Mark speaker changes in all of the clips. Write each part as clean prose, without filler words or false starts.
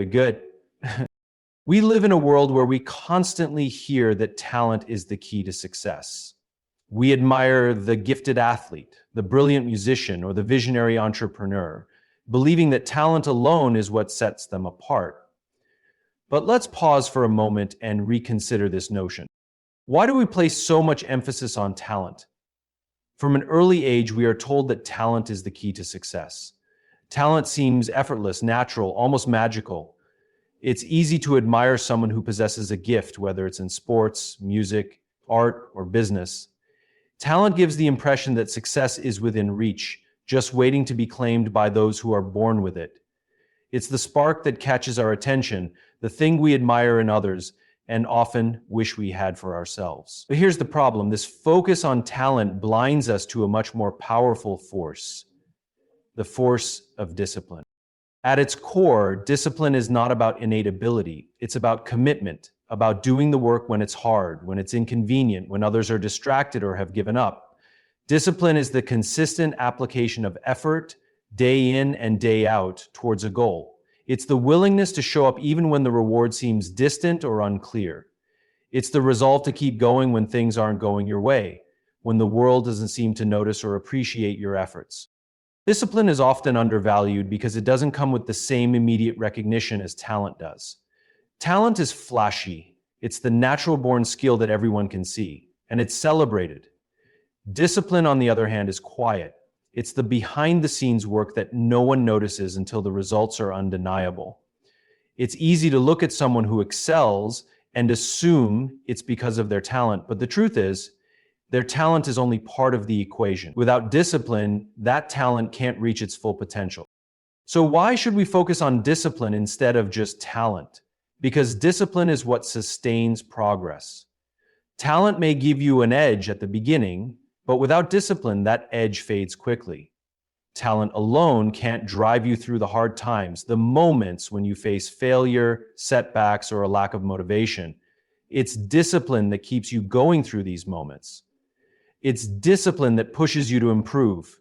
Speaker 1: Good. We live in a world where we constantly hear that talent is the key to success. We admire the gifted athlete, the brilliant musician, or the visionary entrepreneur, believing that talent alone is what sets them apart. But let's pause for a moment and reconsider this notion. Why do we place so much emphasis on talent? From an early age, we are told that talent is the key to success. Talent seems effortless, natural, almost magical. It's easy to admire someone who possesses a gift, whether it's in sports, music, art, or business. Talent gives the impression that success is within reach, just waiting to be claimed by those who are born with it. It's the spark that catches our attention, the thing we admire in others, and often wish we had for ourselves. But here's the problem. This focus on talent blinds us to a much more powerful force, the force of discipline. At its core, discipline is not about innate ability. It's about commitment, about doing the work when it's hard, when it's inconvenient, when others are distracted or have given up. Discipline is the consistent application of effort, day in and day out, towards a goal. It's the willingness to show up even when the reward seems distant or unclear. It's the resolve to keep going when things aren't going your way, when the world doesn't seem to notice or appreciate your efforts. Discipline is often undervalued because it doesn't come with the same immediate recognition as talent does. Talent is flashy. It's the natural-born skill that everyone can see, and it's celebrated. Discipline, on the other hand, is quiet. It's the behind-the-scenes work that no one notices until the results are undeniable. It's easy to look at someone who excels and assume it's because of their talent, but the truth is, their talent is only part of the equation. Without discipline, that talent can't reach its full potential. So why should we focus on discipline instead of just talent? Because discipline is what sustains progress. Talent may give you an edge at the beginning, but without discipline, that edge fades quickly. Talent alone can't drive you through the hard times, the moments when you face failure, setbacks, or a lack of motivation. It's discipline that keeps you going through these moments. It's discipline that pushes you to improve,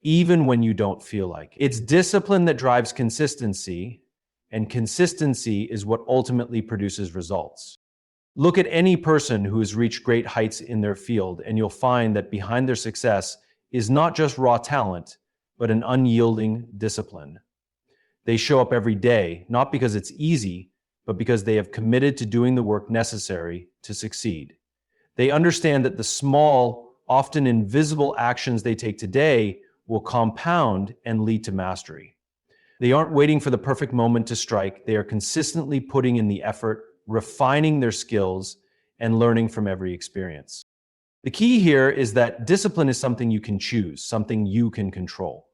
Speaker 1: even when you don't feel like it. It's discipline that drives consistency, and consistency is what ultimately produces results. Look at any person who has reached great heights in their field, and you'll find that behind their success is not just raw talent, but an unyielding discipline. They show up every day, not because it's easy, but because they have committed to doing the work necessary to succeed. They understand that the small, often invisible actions they take today will compound and lead to mastery. They aren't waiting for the perfect moment to strike. They are consistently putting in the effort, refining their skills, and learning from every experience. The key here is that discipline is something you can choose, something you can control.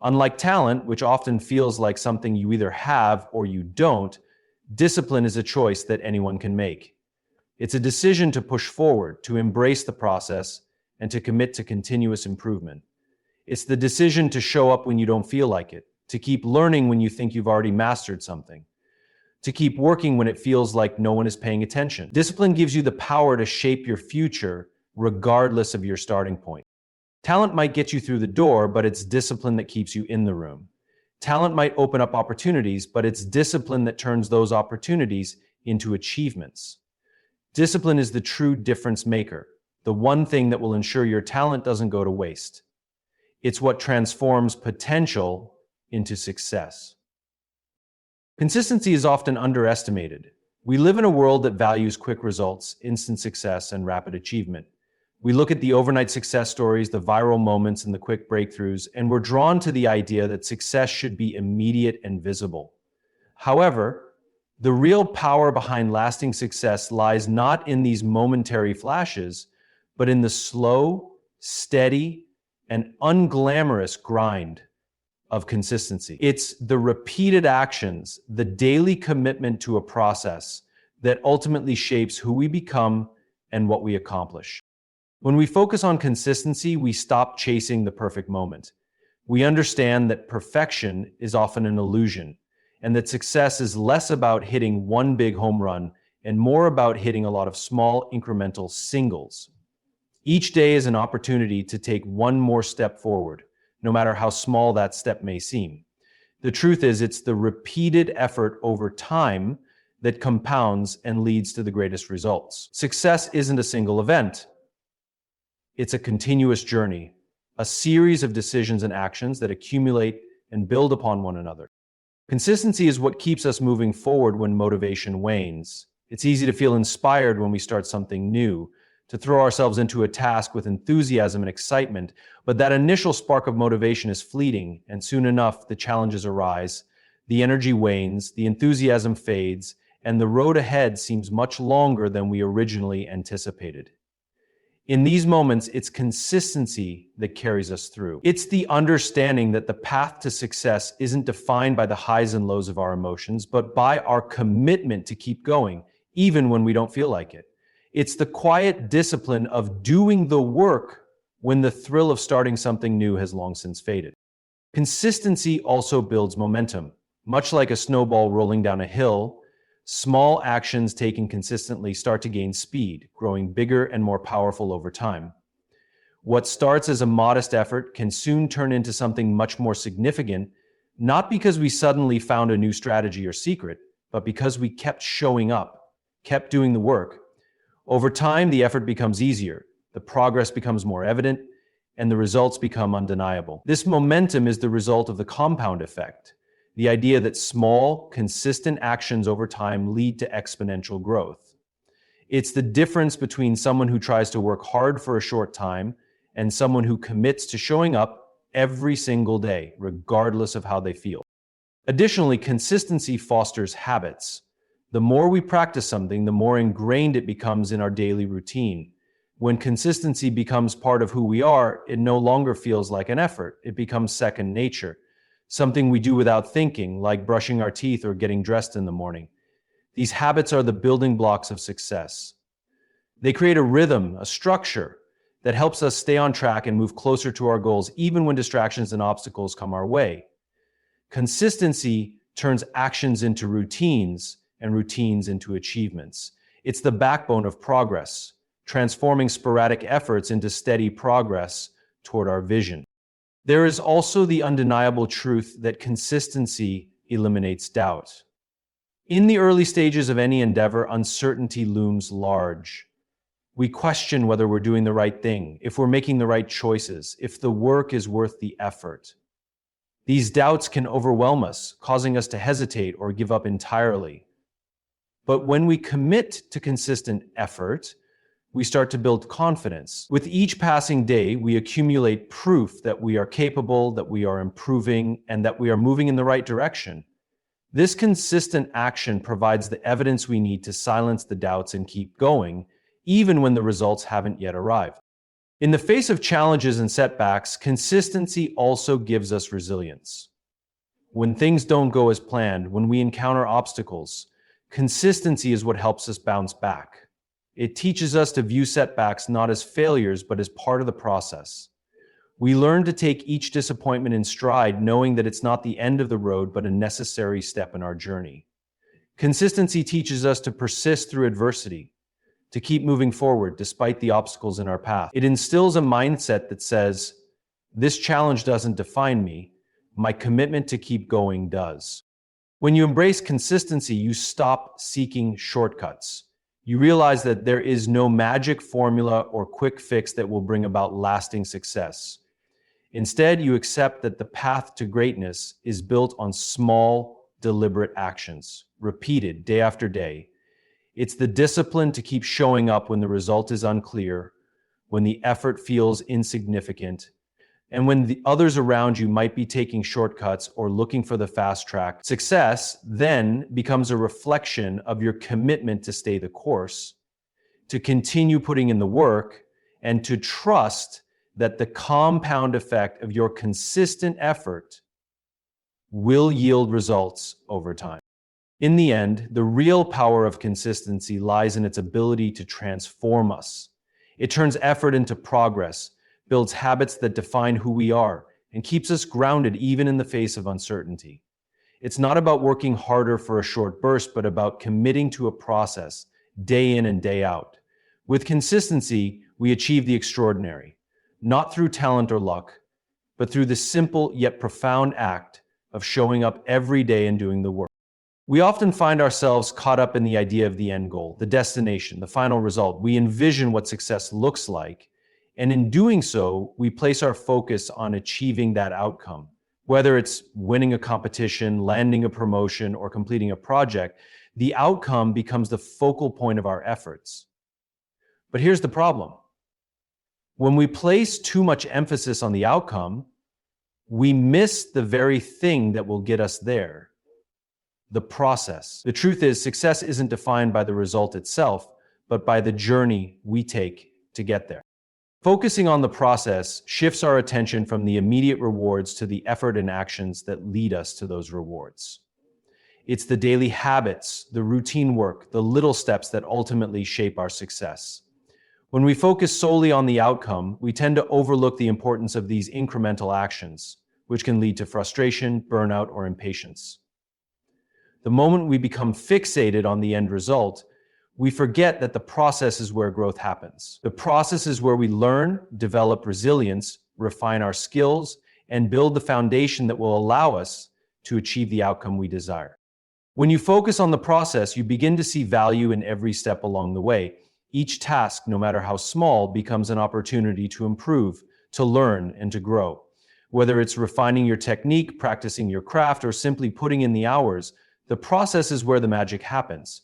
Speaker 1: Unlike talent, which often feels like something you either have or you don't, discipline is a choice that anyone can make. It's a decision to push forward, to embrace the process, and to commit to continuous improvement. It's the decision to show up when you don't feel like it, to keep learning when you think you've already mastered something, to keep working when it feels like no one is paying attention. Discipline gives you the power to shape your future regardless of your starting point. Talent might get you through the door, but it's discipline that keeps you in the room. Talent might open up opportunities, but it's discipline that turns those opportunities into achievements. Discipline is the true difference maker, the one thing that will ensure your talent doesn't go to waste. It's what transforms potential into success. Consistency is often underestimated. We live in a world that values quick results, instant success, and rapid achievement. We look at the overnight success stories, the viral moments, and the quick breakthroughs, and we're drawn to the idea that success should be immediate and visible. However, the real power behind lasting success lies not in these momentary flashes, but in the slow, steady, and unglamorous grind of consistency. It's the repeated actions, the daily commitment to a process that ultimately shapes who we become and what we accomplish. When we focus on consistency, we stop chasing the perfect moment. We understand that perfection is often an illusion, and that success is less about hitting one big home run and more about hitting a lot of small incremental singles. Each day is an opportunity to take one more step forward, no matter how small that step may seem. The truth is, it's the repeated effort over time that compounds and leads to the greatest results. Success isn't a single event. It's a continuous journey, a series of decisions and actions that accumulate and build upon one another. Consistency is what keeps us moving forward when motivation wanes. It's easy to feel inspired when we start something new, to throw ourselves into a task with enthusiasm and excitement, but that initial spark of motivation is fleeting, and soon enough the challenges arise, the energy wanes, the enthusiasm fades, and the road ahead seems much longer than we originally anticipated. In these moments, it's consistency that carries us through. It's the understanding that the path to success isn't defined by the highs and lows of our emotions, but by our commitment to keep going, even when we don't feel like it. It's the quiet discipline of doing the work when the thrill of starting something new has long since faded. Consistency also builds momentum. Much like a snowball rolling down a hill, small actions taken consistently start to gain speed, growing bigger and more powerful over time. What starts as a modest effort can soon turn into something much more significant, not because we suddenly found a new strategy or secret, but because we kept showing up, kept doing the work. Over time, the effort becomes easier, the progress becomes more evident, and the results become undeniable. This momentum is the result of the compound effect, the idea that small, consistent actions over time lead to exponential growth. It's the difference between someone who tries to work hard for a short time and someone who commits to showing up every single day, regardless of how they feel. Additionally, consistency fosters habits. The more we practice something, the more ingrained it becomes in our daily routine. When consistency becomes part of who we are, it no longer feels like an effort. It becomes second nature, something we do without thinking, like brushing our teeth or getting dressed in the morning. These habits are the building blocks of success. They create a rhythm, a structure that helps us stay on track and move closer to our goals, even when distractions and obstacles come our way. Consistency turns actions into routines and routines into achievements. It's the backbone of progress, transforming sporadic efforts into steady progress toward our vision. There is also the undeniable truth that consistency eliminates doubt. In the early stages of any endeavor, uncertainty looms large. We question whether we're doing the right thing, if we're making the right choices, if the work is worth the effort. These doubts can overwhelm us, causing us to hesitate or give up entirely. But when we commit to consistent effort, we start to build confidence. With each passing day, we accumulate proof that we are capable, that we are improving, and that we are moving in the right direction. This consistent action provides the evidence we need to silence the doubts and keep going, even when the results haven't yet arrived. In the face of challenges and setbacks, consistency also gives us resilience. When things don't go as planned, when we encounter obstacles, consistency is what helps us bounce back. It teaches us to view setbacks not as failures, but as part of the process. We learn to take each disappointment in stride, knowing that it's not the end of the road, but a necessary step in our journey. Consistency teaches us to persist through adversity, to keep moving forward despite the obstacles in our path. It instills a mindset that says, this challenge doesn't define me, my commitment to keep going does. When you embrace consistency, you stop seeking shortcuts. You realize that there is no magic formula or quick fix that will bring about lasting success. Instead, you accept that the path to greatness is built on small, deliberate actions, repeated day after day. It's the discipline to keep showing up when the result is unclear, when the effort feels insignificant, and when the others around you might be taking shortcuts or looking for the fast track. Success then becomes a reflection of your commitment to stay the course, to continue putting in the work, and to trust that the compound effect of your consistent effort will yield results over time. In the end, the real power of consistency lies in its ability to transform us. It turns effort into progress, builds habits that define who we are, and keeps us grounded even in the face of uncertainty. It's not about working harder for a short burst, but about committing to a process day in and day out. With consistency, we achieve the extraordinary, not through talent or luck, but through the simple yet profound act of showing up every day and doing the work. We often find ourselves caught up in the idea of the end goal, the destination, the final result. We envision what success looks like, and in doing so, we place our focus on achieving that outcome. Whether it's winning a competition, landing a promotion, or completing a project, the outcome becomes the focal point of our efforts. But here's the problem. When we place too much emphasis on the outcome, we miss the very thing that will get us there. The process. The truth is, success isn't defined by the result itself, but by the journey we take to get there. Focusing on the process shifts our attention from the immediate rewards to the effort and actions that lead us to those rewards. It's the daily habits, the routine work, the little steps that ultimately shape our success. When we focus solely on the outcome, we tend to overlook the importance of these incremental actions, which can lead to frustration, burnout, or impatience. The moment we become fixated on the end result, we forget that the process is where growth happens. The process is where we learn, develop resilience, refine our skills, and build the foundation that will allow us to achieve the outcome we desire. When you focus on the process, you begin to see value in every step along the way. Each task, no matter how small, becomes an opportunity to improve, to learn, and to grow. Whether it's refining your technique, practicing your craft, or simply putting in the hours, the process is where the magic happens.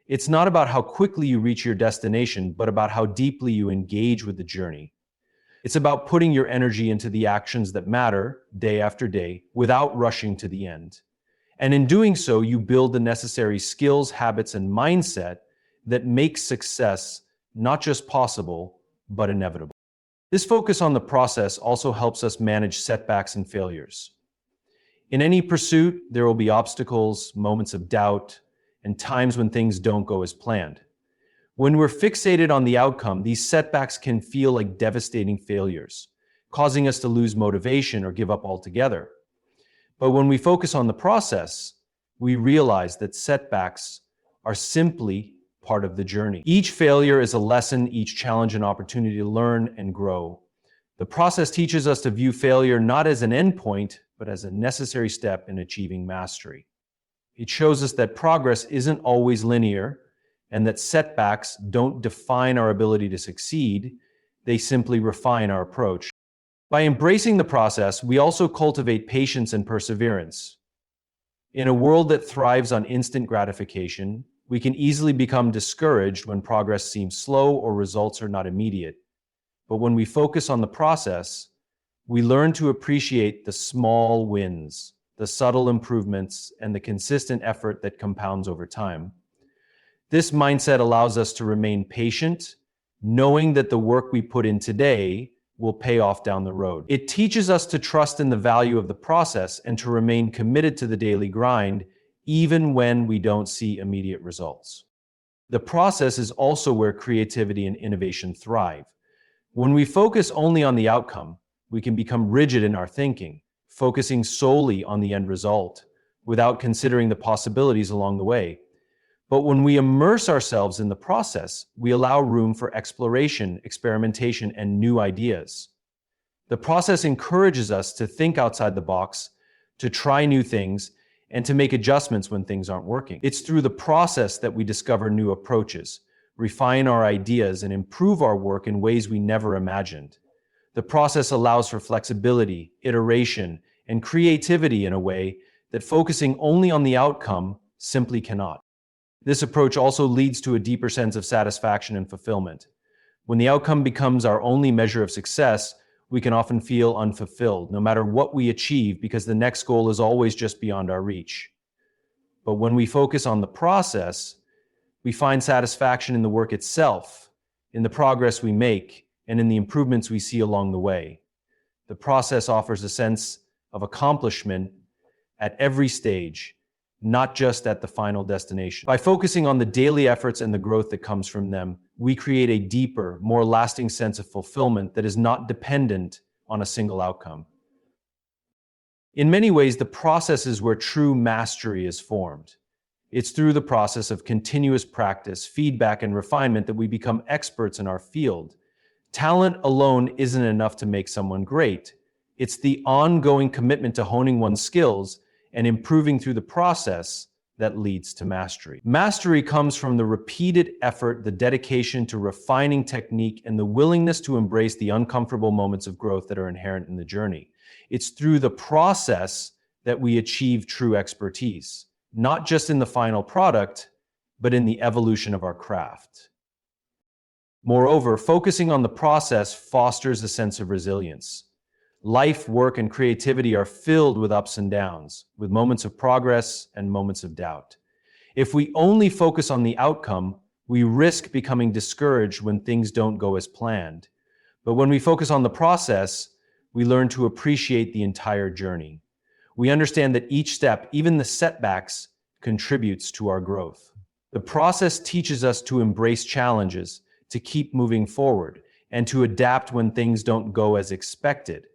Speaker 1: It's not about how quickly you reach your destination, but about how deeply you engage with the journey. It's about putting your energy into the actions that matter day after day without rushing to the end. And in doing so, you build the necessary skills, habits, and mindset that make success not just possible, but inevitable. This focus on the process also helps us manage setbacks and failures. In any pursuit, there will be obstacles, moments of doubt, and times when things don't go as planned. When we're fixated on the outcome, these setbacks can feel like devastating failures, causing us to lose motivation or give up altogether. But when we focus on the process, we realize that setbacks are simply part of the journey. Each failure is a lesson, each challenge an opportunity to learn and grow. The process teaches us to view failure not as an endpoint, but as a necessary step in achieving mastery. It shows us that progress isn't always linear and that setbacks don't define our ability to succeed, they simply refine our approach. By embracing the process, we also cultivate patience and perseverance. In a world that thrives on instant gratification, we can easily become discouraged when progress seems slow or results are not immediate. But when we focus on the process, we learn to appreciate the small wins, the subtle improvements, and the consistent effort that compounds over time. This mindset allows us to remain patient, knowing that the work we put in today will pay off down the road. It teaches us to trust in the value of the process and to remain committed to the daily grind, even when we don't see immediate results. The process is also where creativity and innovation thrive. When we focus only on the outcome, we can become rigid in our thinking, focusing solely on the end result, without considering the possibilities along the way. But when we immerse ourselves in the process, we allow room for exploration, experimentation, and new ideas. The process encourages us to think outside the box, to try new things, and to make adjustments when things aren't working. It's through the process that we discover new approaches, refine our ideas, and improve our work in ways we never imagined. The process allows for flexibility, iteration, and creativity in a way that focusing only on the outcome simply cannot. This approach also leads to a deeper sense of satisfaction and fulfillment. When the outcome becomes our only measure of success, we can often feel unfulfilled, no matter what we achieve, because the next goal is always just beyond our reach. But when we focus on the process, we find satisfaction in the work itself, in the progress we make, and in the improvements we see along the way. The process offers a sense of accomplishment at every stage, not just at the final destination. By focusing on the daily efforts and the growth that comes from them, we create a deeper, more lasting sense of fulfillment that is not dependent on a single outcome. In many ways, the process is where true mastery is formed. It's through the process of continuous practice, feedback, and refinement that we become experts in our field. Talent alone isn't enough to make someone great. It's the ongoing commitment to honing one's skills and improving through the process that leads to mastery. Mastery comes from the repeated effort, the dedication to refining technique, and the willingness to embrace the uncomfortable moments of growth that are inherent in the journey. It's through the process that we achieve true expertise, not just in the final product, but in the evolution of our craft. Moreover, focusing on the process fosters a sense of resilience. Life, work, and creativity are filled with ups and downs, with moments of progress and moments of doubt. If we only focus on the outcome, we risk becoming discouraged when things don't go as planned. But when we focus on the process, we learn to appreciate the entire journey. We understand that each step, even the setbacks, contributes to our growth. The process teaches us to embrace challenges, to keep moving forward, and to adapt when things don't go as expected.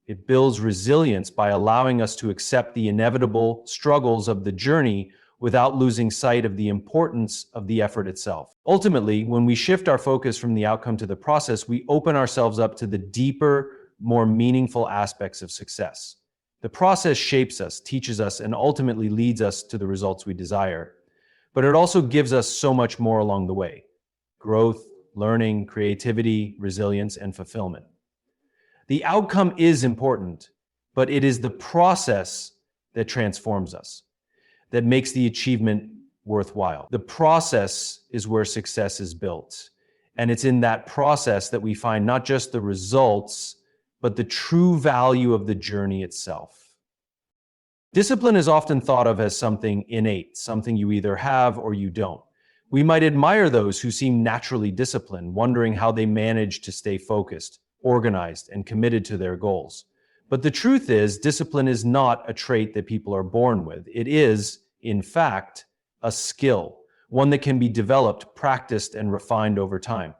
Speaker 1: It builds resilience by allowing us to accept the inevitable struggles of the journey without losing sight of the importance of the effort itself. Ultimately, when we shift our focus from the outcome to the process, we open ourselves up to the deeper, more meaningful aspects of success. The process shapes us, teaches us, and ultimately leads us to the results we desire. But it also gives us so much more along the way: growth, learning, creativity, resilience, and fulfillment. The outcome is important, but it is the process that transforms us, that makes the achievement worthwhile. The process is where success is built, and it's in that process that we find not just the results, but the true value of the journey itself. Discipline is often thought of as something innate, something you either have or you don't. We might admire those who seem naturally disciplined, wondering how they manage to stay focused, organized, and committed to their goals. But the truth is, discipline is not a trait that people are born with. It is, in fact, a skill, one that can be developed, practiced, and refined over time.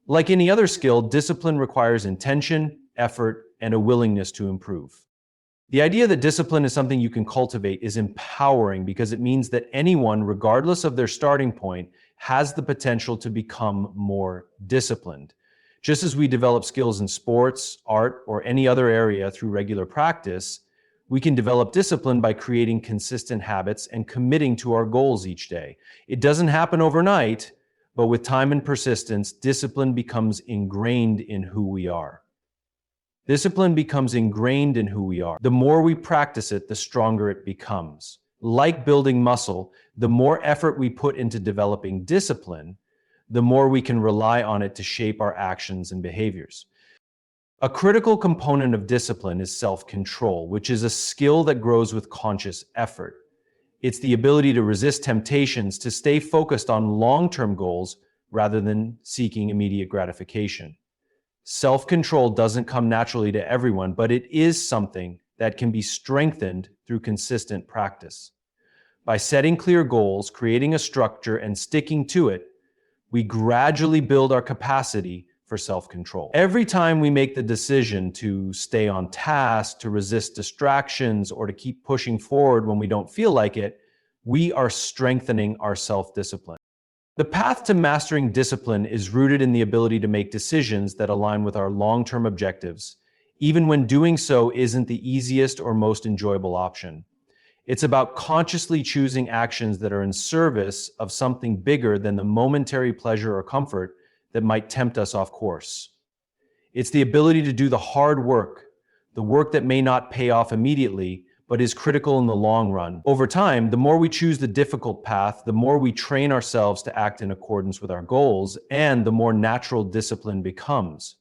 Speaker 1: Like any other skill, discipline requires intention, effort, and a willingness to improve. The idea that discipline is something you can cultivate is empowering because it means that anyone, regardless of their starting point, has the potential to become more disciplined. Just as we develop skills in sports, art, or any other area through regular practice, we can develop discipline by creating consistent habits and committing to our goals each day. It doesn't happen overnight, but with time and persistence, discipline becomes ingrained in who we are. Discipline becomes ingrained in who we are. The more we practice it, the stronger it becomes. Like building muscle, the more effort we put into developing discipline, the more we can rely on it to shape our actions and behaviors. A critical component of discipline is self-control, which is a skill that grows with conscious effort. It's the ability to resist temptations, to stay focused on long-term goals rather than seeking immediate gratification. Self-control doesn't come naturally to everyone, but it is something that can be strengthened through consistent practice. By setting clear goals, creating a structure, and sticking to it, we gradually build our capacity for self-control. Every time we make the decision to stay on task, to resist distractions, or to keep pushing forward when we don't feel like it, we are strengthening our self-discipline. The path to mastering discipline is rooted in the ability to make decisions that align with our long-term objectives, even when doing so isn't the easiest or most enjoyable option. It's about consciously choosing actions that are in service of something bigger than the momentary pleasure or comfort that might tempt us off course. It's the ability to do the hard work, the work that may not pay off immediately, but is critical in the long run. Over time, the more we choose the difficult path, the more we train ourselves to act in accordance with our goals, and the more natural discipline becomes.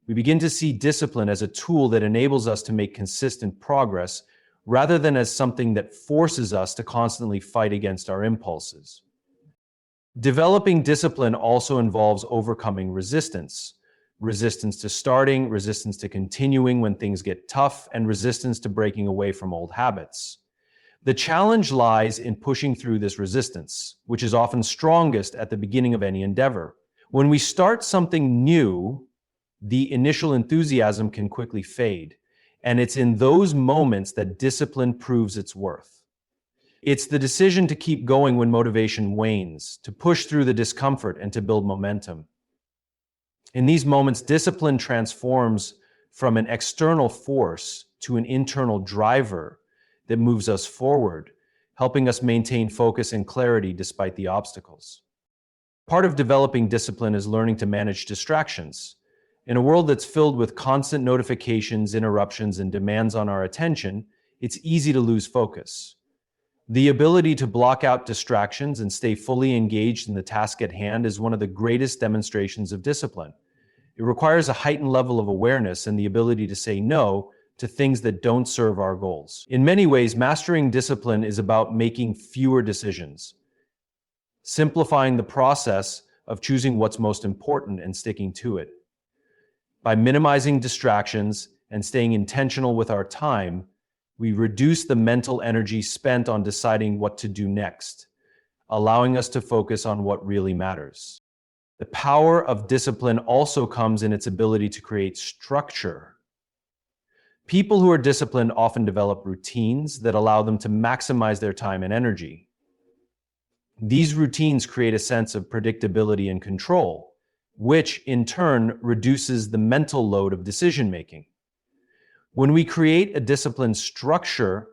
Speaker 1: We begin to see discipline as a tool that enables us to make consistent progress, rather than as something that forces us to constantly fight against our impulses. Developing discipline also involves overcoming resistance. Resistance to starting, resistance to continuing when things get tough, and resistance to breaking away from old habits. The challenge lies in pushing through this resistance, which is often strongest at the beginning of any endeavor. When we start something new, the initial enthusiasm can quickly fade, and it's in those moments that discipline proves its worth. It's the decision to keep going when motivation wanes, to push through the discomfort, and to build momentum. In these moments, discipline transforms from an external force to an internal driver that moves us forward, helping us maintain focus and clarity despite the obstacles. Part of developing discipline is learning to manage distractions. In a world that's filled with constant notifications, interruptions, and demands on our attention, it's easy to lose focus. The ability to block out distractions and stay fully engaged in the task at hand is one of the greatest demonstrations of discipline. It requires a heightened level of awareness and the ability to say no to things that don't serve our goals. In many ways, mastering discipline is about making fewer decisions, simplifying the process of choosing what's most important and sticking to it. By minimizing distractions and staying intentional with our time, we reduce the mental energy spent on deciding what to do next, allowing us to focus on what really matters. The power of discipline also comes in its ability to create structure. People who are disciplined often develop routines that allow them to maximize their time and energy. These routines create a sense of predictability and control, which in turn reduces the mental load of decision-making. When we create a disciplined structure,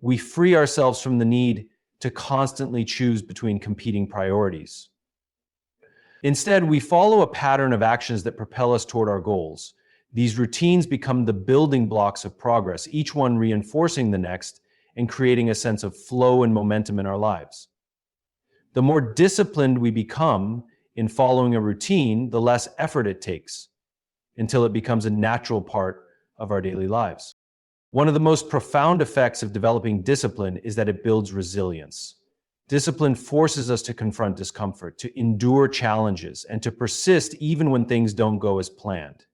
Speaker 1: we free ourselves from the need to constantly choose between competing priorities. Instead, we follow a pattern of actions that propel us toward our goals. These routines become the building blocks of progress, each one reinforcing the next and creating a sense of flow and momentum in our lives. The more disciplined we become in following a routine, the less effort it takes, until it becomes a natural part of our daily lives. One of the most profound effects of developing discipline is that it builds resilience. Discipline forces us to confront discomfort, to endure challenges, and to persist even when things don't go as planned.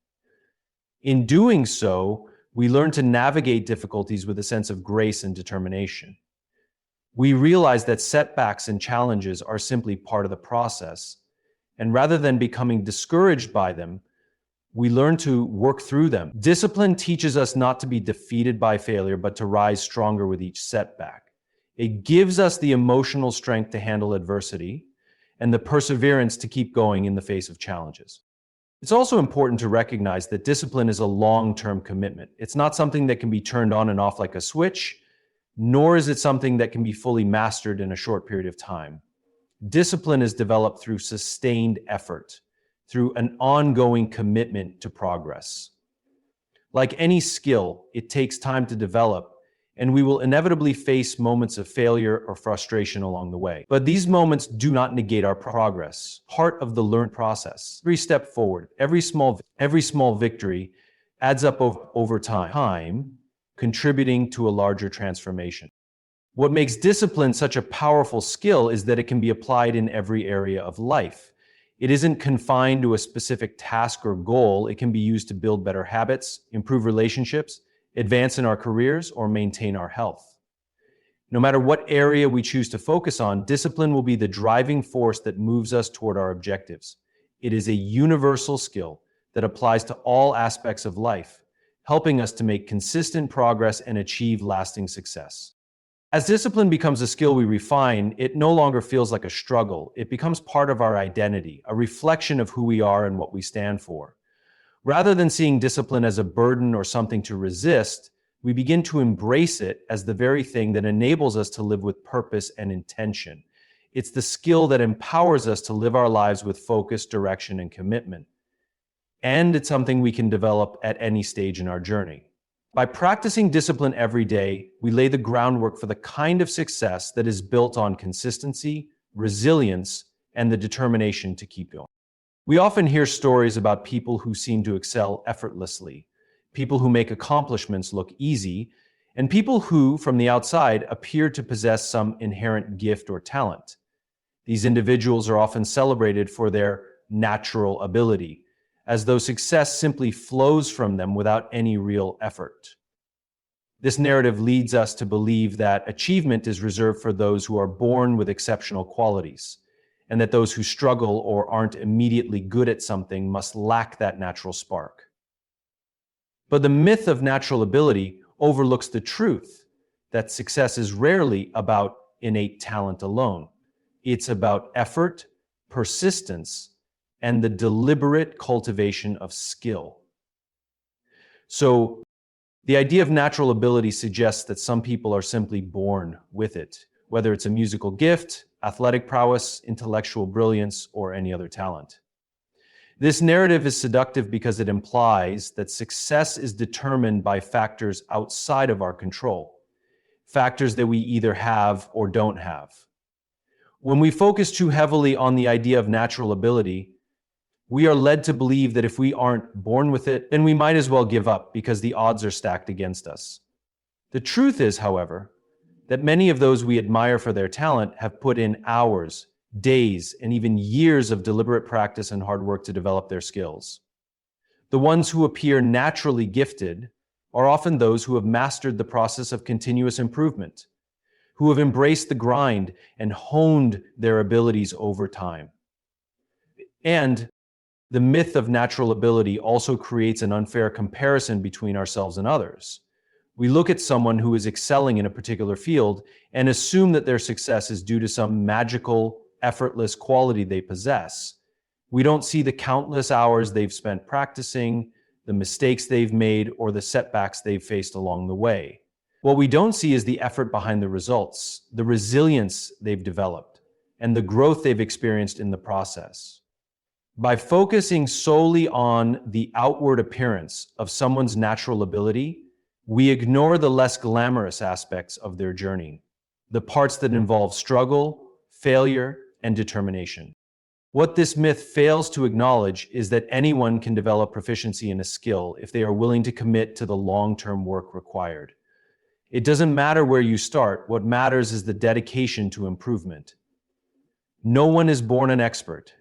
Speaker 1: In doing so, we learn to navigate difficulties with a sense of grace and determination. We realize that setbacks and challenges are simply part of the process, and rather than becoming discouraged by them, we learn to work through them. Discipline teaches us not to be defeated by failure, but to rise stronger with each setback. It gives us the emotional strength to handle adversity and the perseverance to keep going in the face of challenges. It's also important to recognize that discipline is a long-term commitment. It's not something that can be turned on and off like a switch, nor is it something that can be fully mastered in a short period of time. Discipline is developed through sustained effort, through an ongoing commitment to progress. Like any skill, it takes time to develop, and we will inevitably face moments of failure or frustration along the way. But these moments do not negate our progress, part of the learned process. Every step forward, every small victory adds up over time, contributing to a larger transformation. What makes discipline such a powerful skill is that it can be applied in every area of life. It isn't confined to a specific task or goal. It can be used to build better habits, improve relationships, advance in our careers, or maintain our health. No matter what area we choose to focus on, discipline will be the driving force that moves us toward our objectives. It is a universal skill that applies to all aspects of life, helping us to make consistent progress and achieve lasting success. As discipline becomes a skill we refine, it no longer feels like a struggle. It becomes part of our identity, a reflection of who we are and what we stand for. Rather than seeing discipline as a burden or something to resist, we begin to embrace it as the very thing that enables us to live with purpose and intention. It's the skill that empowers us to live our lives with focus, direction, and commitment. And it's something we can develop at any stage in our journey. By practicing discipline every day, we lay the groundwork for the kind of success that is built on consistency, resilience, and the determination to keep going. We often hear stories about people who seem to excel effortlessly, people who make accomplishments look easy, and people who, from the outside, appear to possess some inherent gift or talent. These individuals are often celebrated for their natural ability, as though success simply flows from them without any real effort. This narrative leads us to believe that achievement is reserved for those who are born with exceptional qualities, and that those who struggle or aren't immediately good at something must lack that natural spark. But the myth of natural ability overlooks the truth that success is rarely about innate talent alone. It's about effort, persistence, and the deliberate cultivation of skill. So, The idea of natural ability suggests that some people are simply born with it, whether it's a musical gift, athletic prowess, intellectual brilliance, or any other talent. This narrative is seductive because it implies that success is determined by factors outside of our control, factors that we either have or don't have. When we focus too heavily on the idea of natural ability, we are led to believe that if we aren't born with it, then we might as well give up because the odds are stacked against us. The truth is, however, that many of those we admire for their talent have put in hours, days, and even years of deliberate practice and hard work to develop their skills. The ones who appear naturally gifted are often those who have mastered the process of continuous improvement, who have embraced the grind and honed their abilities over time. And the myth of natural ability also creates an unfair comparison between ourselves and others. We look at someone who is excelling in a particular field and assume that their success is due to some magical, effortless quality they possess. We don't see the countless hours they've spent practicing, the mistakes they've made, or the setbacks they've faced along the way. What we don't see is the effort behind the results, the resilience they've developed, and the growth they've experienced in the process. By focusing solely on the outward appearance of someone's natural ability, we ignore the less glamorous aspects of their journey, the parts that involve struggle, failure, and determination. What this myth fails to acknowledge is that anyone can develop proficiency in a skill if they are willing to commit to the long-term work required. It doesn't matter where you start, what matters is the dedication to improvement. No one is born an expert.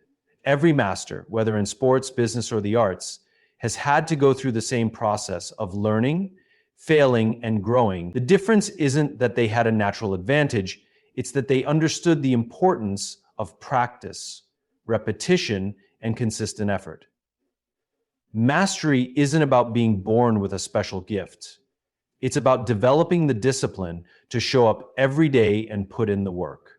Speaker 1: Every master, whether in sports, business, or the arts, has had to go through the same process of learning, failing, and growing. The difference isn't that they had a natural advantage, it's that they understood the importance of practice, repetition, and consistent effort. Mastery isn't about being born with a special gift. It's about developing the discipline to show up every day and put in the work.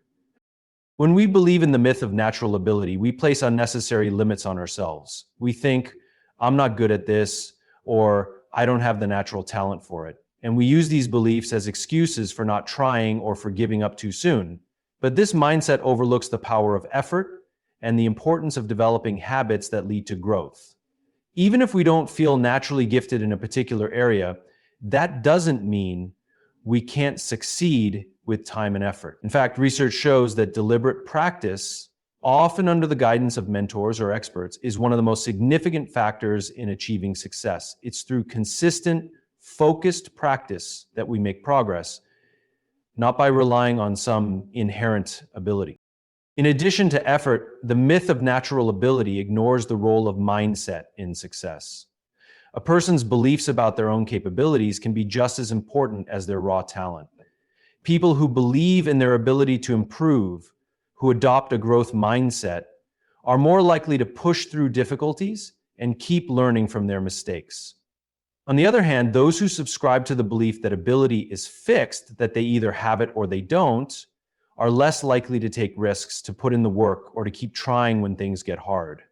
Speaker 1: When we believe in the myth of natural ability, we place unnecessary limits on ourselves. We think, I'm not good at this, or I don't have the natural talent for it. And we use these beliefs as excuses for not trying or for giving up too soon. But this mindset overlooks the power of effort and the importance of developing habits that lead to growth. Even if we don't feel naturally gifted in a particular area, that doesn't mean we can't succeed with time and effort. In fact, research shows that deliberate practice, often under the guidance of mentors or experts, is one of the most significant factors in achieving success. It's through consistent, focused practice that we make progress, not by relying on some inherent ability. In addition to effort, the myth of natural ability ignores the role of mindset in success. A person's beliefs about their own capabilities can be just as important as their raw talent. People who believe in their ability to improve, who adopt a growth mindset, are more likely to push through difficulties and keep learning from their mistakes. On the other hand, those who subscribe to the belief that ability is fixed, that they either have it or they don't, are less likely to take risks, to put in the work, or to keep trying when things get hard.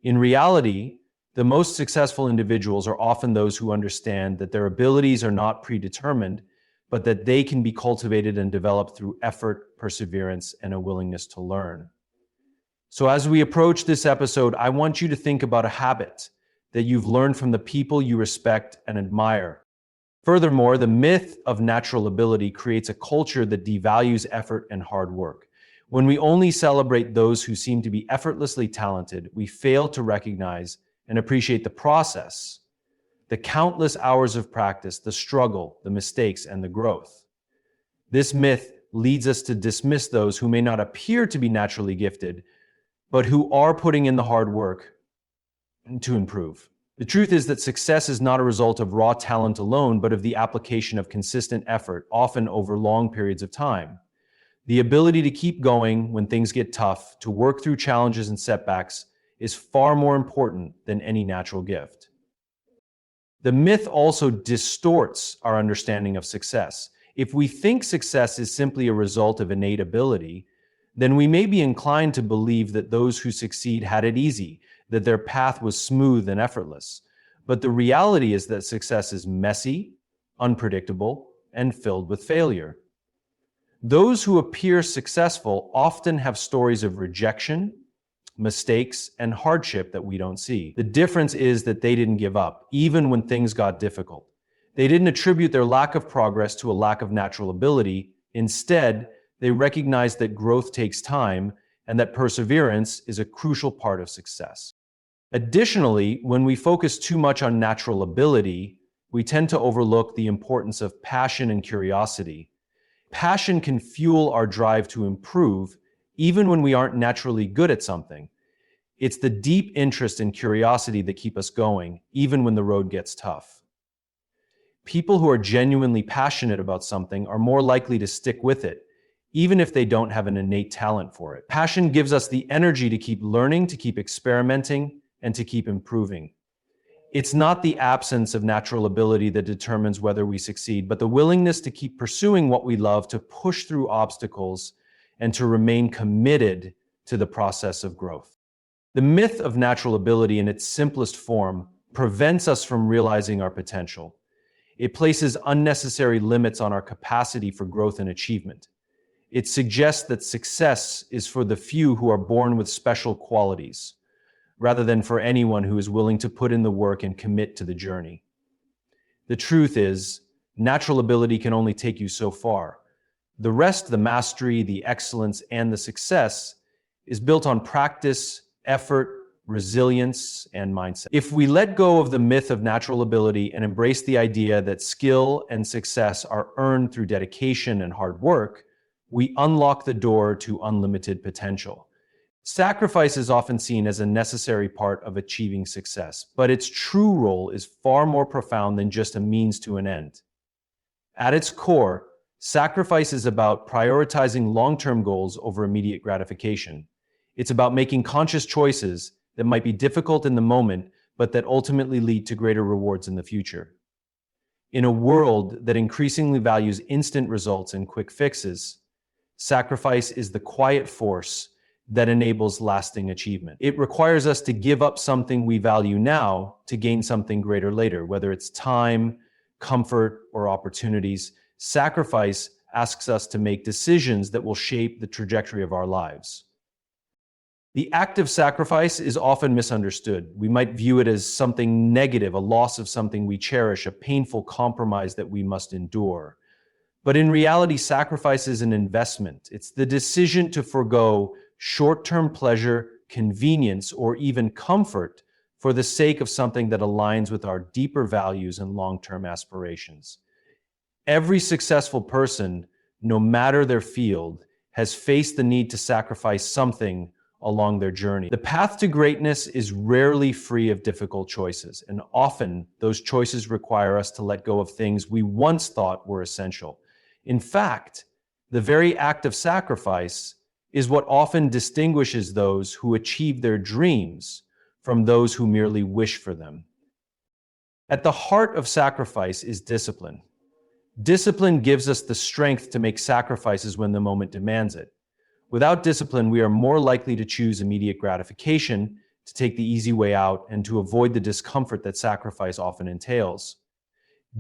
Speaker 1: In reality, the most successful individuals are often those who understand that their abilities are not predetermined, but that they can be cultivated and developed through effort, perseverance, and a willingness to learn. So as we approach this episode, I want you to think about a habit that you've learned from the people you respect and admire. Furthermore, the myth of natural ability creates a culture that devalues effort and hard work. When we only celebrate those who seem to be effortlessly talented, we fail to recognize and appreciate the process, the countless hours of practice, the struggle, the mistakes, and the growth. This myth leads us to dismiss those who may not appear to be naturally gifted, but who are putting in the hard work to improve. The truth is that success is not a result of raw talent alone, but of the application of consistent effort, often over long periods of time. The ability to keep going when things get tough, to work through challenges and setbacks, is far more important than any natural gift. The myth also distorts our understanding of success. If we think success is simply a result of innate ability, then we may be inclined to believe that those who succeed had it easy, that their path was smooth and effortless. But the reality is that success is messy, unpredictable, and filled with failure. Those who appear successful often have stories of rejection, mistakes, and hardship that we don't see. The difference is that they didn't give up, even when things got difficult. They didn't attribute their lack of progress to a lack of natural ability. Instead, they recognized that growth takes time and that perseverance is a crucial part of success. Additionally, when we focus too much on natural ability, we tend to overlook the importance of passion and curiosity. Passion can fuel our drive to improve, even when we aren't naturally good at something. It's the deep interest and curiosity that keep us going, even when the road gets tough. People who are genuinely passionate about something are more likely to stick with it, even if they don't have an innate talent for it. Passion gives us the energy to keep learning, to keep experimenting, and to keep improving. It's not the absence of natural ability that determines whether we succeed, but the willingness to keep pursuing what we love, to push through obstacles, and to remain committed to the process of growth. The myth of natural ability in its simplest form prevents us from realizing our potential. It places unnecessary limits on our capacity for growth and achievement. It suggests that success is for the few who are born with special qualities, rather than for anyone who is willing to put in the work and commit to the journey. The truth is, natural ability can only take you so far. The rest, the mastery, the excellence, and the success, is built on practice, effort, resilience, and mindset. If we let go of the myth of natural ability and embrace the idea that skill and success are earned through dedication and hard work, we unlock the door to unlimited potential. Sacrifice is often seen as a necessary part of achieving success, but its true role is far more profound than just a means to an end. At its core, sacrifice is about prioritizing long-term goals over immediate gratification. It's about making conscious choices that might be difficult in the moment, but that ultimately lead to greater rewards in the future. In a world that increasingly values instant results and quick fixes, sacrifice is the quiet force that enables lasting achievement. It requires us to give up something we value now to gain something greater later, whether it's time, comfort, or opportunities. Sacrifice asks us to make decisions that will shape the trajectory of our lives. The act of sacrifice is often misunderstood. We might view it as something negative, a loss of something we cherish, a painful compromise that we must endure. But in reality, sacrifice is an investment. It's the decision to forego short-term pleasure, convenience, or even comfort for the sake of something that aligns with our deeper values and long-term aspirations. Every successful person, no matter their field, has faced the need to sacrifice something along their journey. The path to greatness is rarely free of difficult choices, and often those choices require us to let go of things we once thought were essential. In fact, the very act of sacrifice is what often distinguishes those who achieve their dreams from those who merely wish for them. At the heart of sacrifice is discipline. Discipline gives us the strength to make sacrifices when the moment demands it. Without discipline, we are more likely to choose immediate gratification, to take the easy way out, and to avoid the discomfort that sacrifice often entails.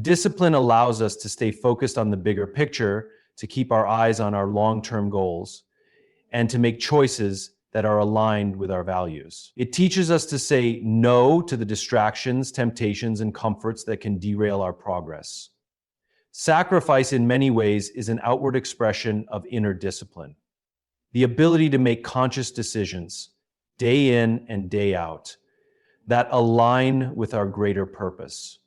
Speaker 1: Discipline allows us to stay focused on the bigger picture, to keep our eyes on our long-term goals, and to make choices that are aligned with our values. It teaches us to say no to the distractions, temptations, and comforts that can derail our progress. Sacrifice, in many ways, is an outward expression of inner discipline. The ability to make conscious decisions, day in and day out, that align with our greater purpose.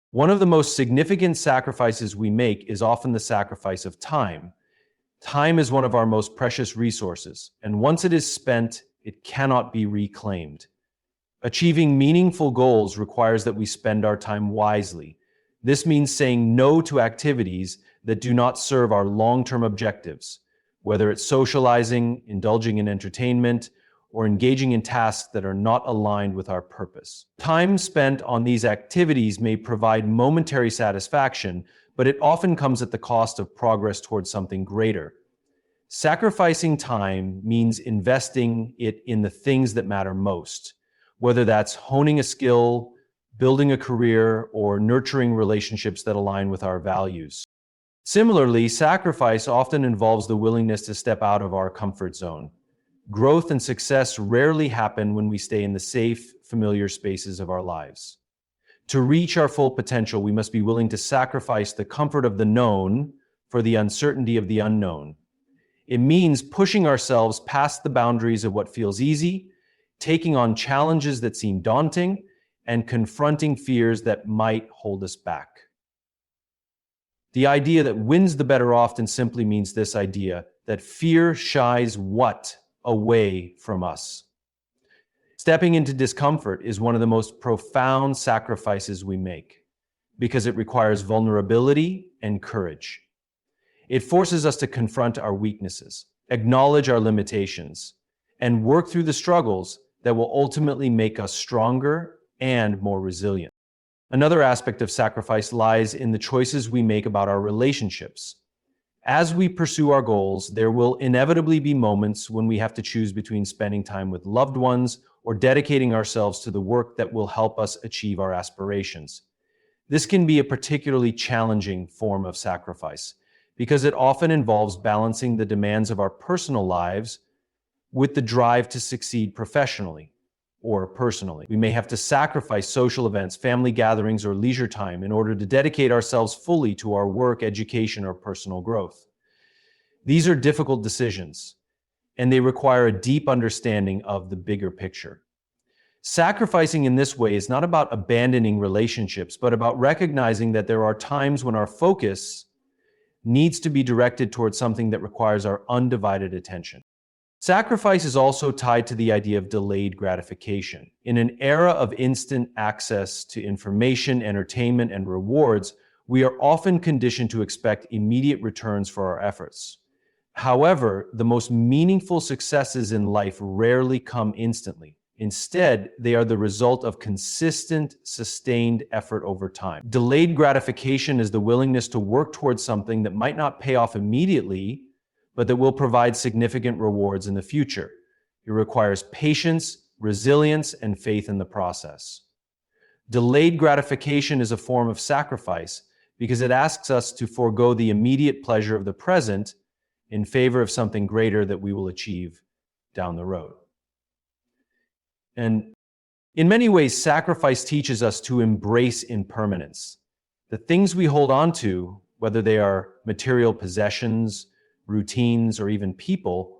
Speaker 1: One of the most significant sacrifices we make is often the sacrifice of time. Time is one of our most precious resources, and once it is spent, it cannot be reclaimed. Achieving meaningful goals requires that we spend our time wisely. This means saying no to activities that do not serve our long-term objectives, whether it's socializing, indulging in entertainment, or engaging in tasks that are not aligned with our purpose. Time spent on these activities may provide momentary satisfaction, but it often comes at the cost of progress towards something greater. Sacrificing time means investing it in the things that matter most, whether that's honing a skill, building a career, or nurturing relationships that align with our values. Similarly, sacrifice often involves the willingness to step out of our comfort zone. Growth and success rarely happen when we stay in the safe, familiar spaces of our lives. To reach our full potential, we must be willing to sacrifice the comfort of the known for the uncertainty of the unknown. It means pushing ourselves past the boundaries of what feels easy, taking on challenges that seem daunting, and confronting fears that might hold us back. The idea that wins the better often simply means this idea that fear shies what away from us. Stepping into discomfort is one of the most profound sacrifices we make because it requires vulnerability and courage. It forces us to confront our weaknesses, acknowledge our limitations, and work through the struggles that will ultimately make us stronger and more resilient. Another aspect of sacrifice lies in the choices we make about our relationships. As we pursue our goals, there will inevitably be moments when we have to choose between spending time with loved ones or dedicating ourselves to the work that will help us achieve our aspirations. This can be a particularly challenging form of sacrifice because it often involves balancing the demands of our personal lives with the drive to succeed professionally or personally. We may have to sacrifice social events, family gatherings, or leisure time in order to dedicate ourselves fully to our work, education, or personal growth. These are difficult decisions, and they require a deep understanding of the bigger picture. Sacrificing in this way is not about abandoning relationships, but about recognizing that there are times when our focus needs to be directed towards something that requires our undivided attention. Sacrifice is also tied to the idea of delayed gratification. In an era of instant access to information, entertainment, and rewards, we are often conditioned to expect immediate returns for our efforts. However, the most meaningful successes in life rarely come instantly. Instead, they are the result of consistent, sustained effort over time. Delayed gratification is the willingness to work towards something that might not pay off immediately, but that will provide significant rewards in the future. It requires patience, resilience, and faith in the process. Delayed gratification is a form of sacrifice because it asks us to forego the immediate pleasure of the present in favor of something greater that we will achieve down the road. And in many ways, sacrifice teaches us to embrace impermanence. The things we hold on to, whether they are material possessions, routines, or even people,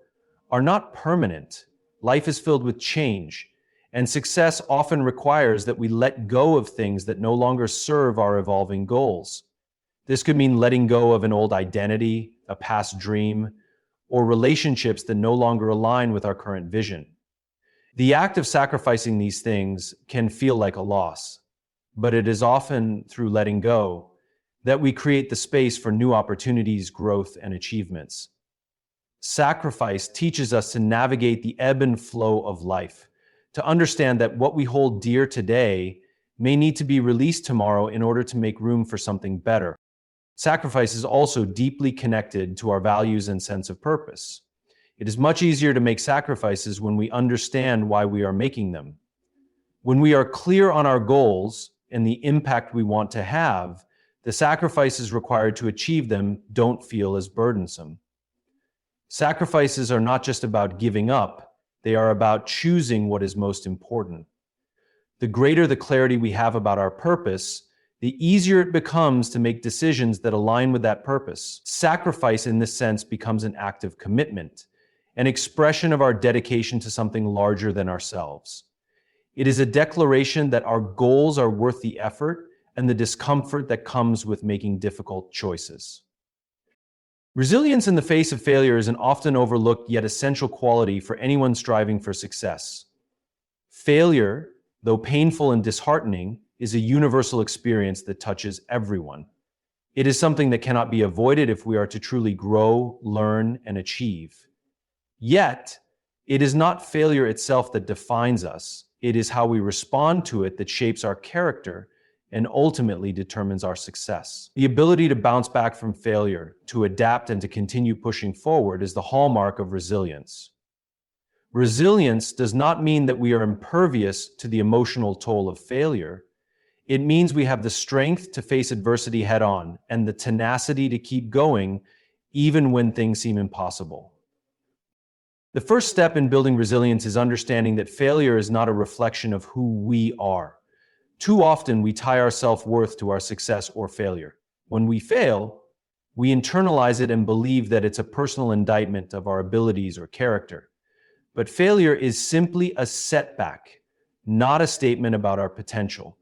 Speaker 1: are not permanent. Life is filled with change, and success often requires that we let go of things that no longer serve our evolving goals. This could mean letting go of an old identity, a past dream, or relationships that no longer align with our current vision. The act of sacrificing these things can feel like a loss, but it is often through letting go that we create the space for new opportunities, growth, and achievements. Sacrifice teaches us to navigate the ebb and flow of life, to understand that what we hold dear today may need to be released tomorrow in order to make room for something better. Sacrifice is also deeply connected to our values and sense of purpose. It is much easier to make sacrifices when we understand why we are making them. When we are clear on our goals and the impact we want to have, the sacrifices required to achieve them don't feel as burdensome. Sacrifices are not just about giving up, they are about choosing what is most important. The greater the clarity we have about our purpose, the easier it becomes to make decisions that align with that purpose. Sacrifice in this sense becomes an act of commitment, an expression of our dedication to something larger than ourselves. It is a declaration that our goals are worth the effort and the discomfort that comes with making difficult choices. Resilience in the face of failure is an often overlooked yet essential quality for anyone striving for success. Failure, though painful and disheartening, is a universal experience that touches everyone. It is something that cannot be avoided if we are to truly grow, learn, and achieve. Yet, it is not failure itself that defines us. It is how we respond to it that shapes our character and ultimately determines our success. The ability to bounce back from failure, to adapt, and to continue pushing forward is the hallmark of resilience. Resilience does not mean that we are impervious to the emotional toll of failure. It means we have the strength to face adversity head on and the tenacity to keep going even when things seem impossible. The first step in building resilience is understanding that failure is not a reflection of who we are. Too often, we tie our self-worth to our success or failure. When we fail, we internalize it and believe that it's a personal indictment of our abilities or character. But failure is simply a setback, not a statement about our potential.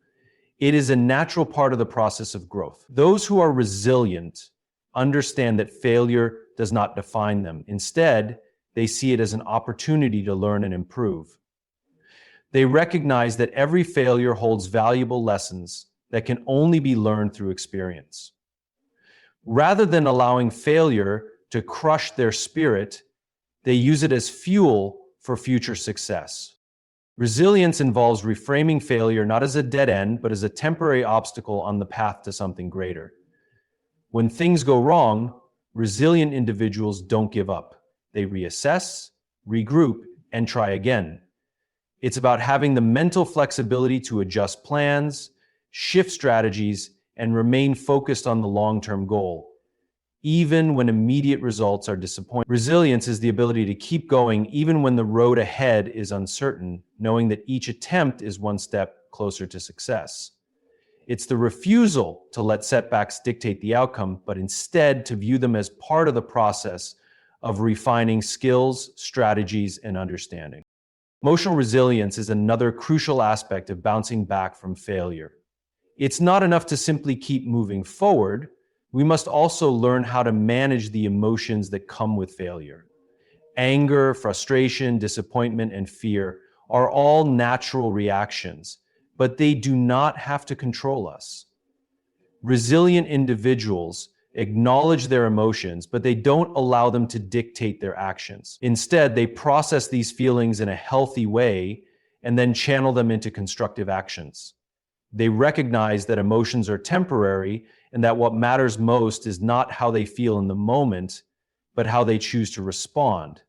Speaker 1: It is a natural part of the process of growth. Those who are resilient understand that failure does not define them. Instead, they see it as an opportunity to learn and improve. They recognize that every failure holds valuable lessons that can only be learned through experience. Rather than allowing failure to crush their spirit, they use it as fuel for future success. Resilience involves reframing failure not as a dead end, but as a temporary obstacle on the path to something greater. When things go wrong, resilient individuals don't give up. They reassess, regroup, and try again. It's about having the mental flexibility to adjust plans, shift strategies, and remain focused on the long-term goal, even when immediate results are disappointing. Resilience is the ability to keep going even when the road ahead is uncertain, knowing that each attempt is one step closer to success. It's the refusal to let setbacks dictate the outcome, but instead to view them as part of the process of refining skills, strategies, and understanding. Emotional resilience is another crucial aspect of bouncing back from failure. It's not enough to simply keep moving forward. We must also learn how to manage the emotions that come with failure. Anger, frustration, disappointment, and fear are all natural reactions, but they do not have to control us. Resilient individuals acknowledge their emotions, but they don't allow them to dictate their actions. Instead, they process these feelings in a healthy way and then channel them into constructive actions. They recognize that emotions are temporary and that what matters most is not how they feel in the moment, but how they choose to respond.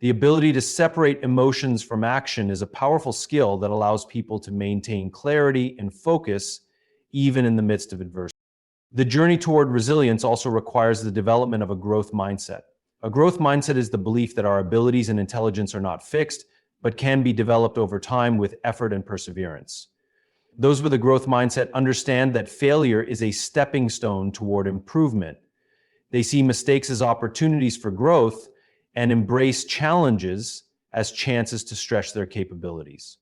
Speaker 1: The ability to separate emotions from action is a powerful skill that allows people to maintain clarity and focus even in the midst of adversity. The journey toward resilience also requires the development of a growth mindset. A growth mindset is the belief that our abilities and intelligence are not fixed, but can be developed over time with effort and perseverance. Those with a growth mindset understand that failure is a stepping stone toward improvement. They see mistakes as opportunities for growth and embrace challenges as chances to stretch their capabilities.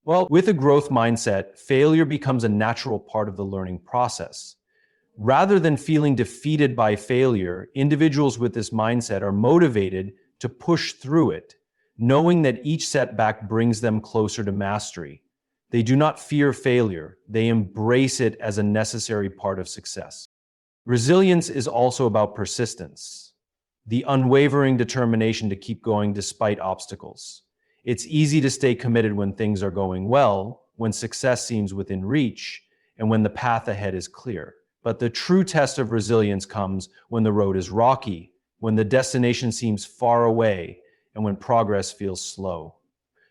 Speaker 1: Well, with a growth mindset, failure becomes a natural part of the learning process. Rather than feeling defeated by failure, individuals with this mindset are motivated to push through it, knowing that each setback brings them closer to mastery. They do not fear failure, they embrace it as a necessary part of success. Resilience is also about persistence, the unwavering determination to keep going despite obstacles. It's easy to stay committed when things are going well, when success seems within reach, and when the path ahead is clear. But the true test of resilience comes when the road is rocky, when the destination seems far away, and when progress feels slow.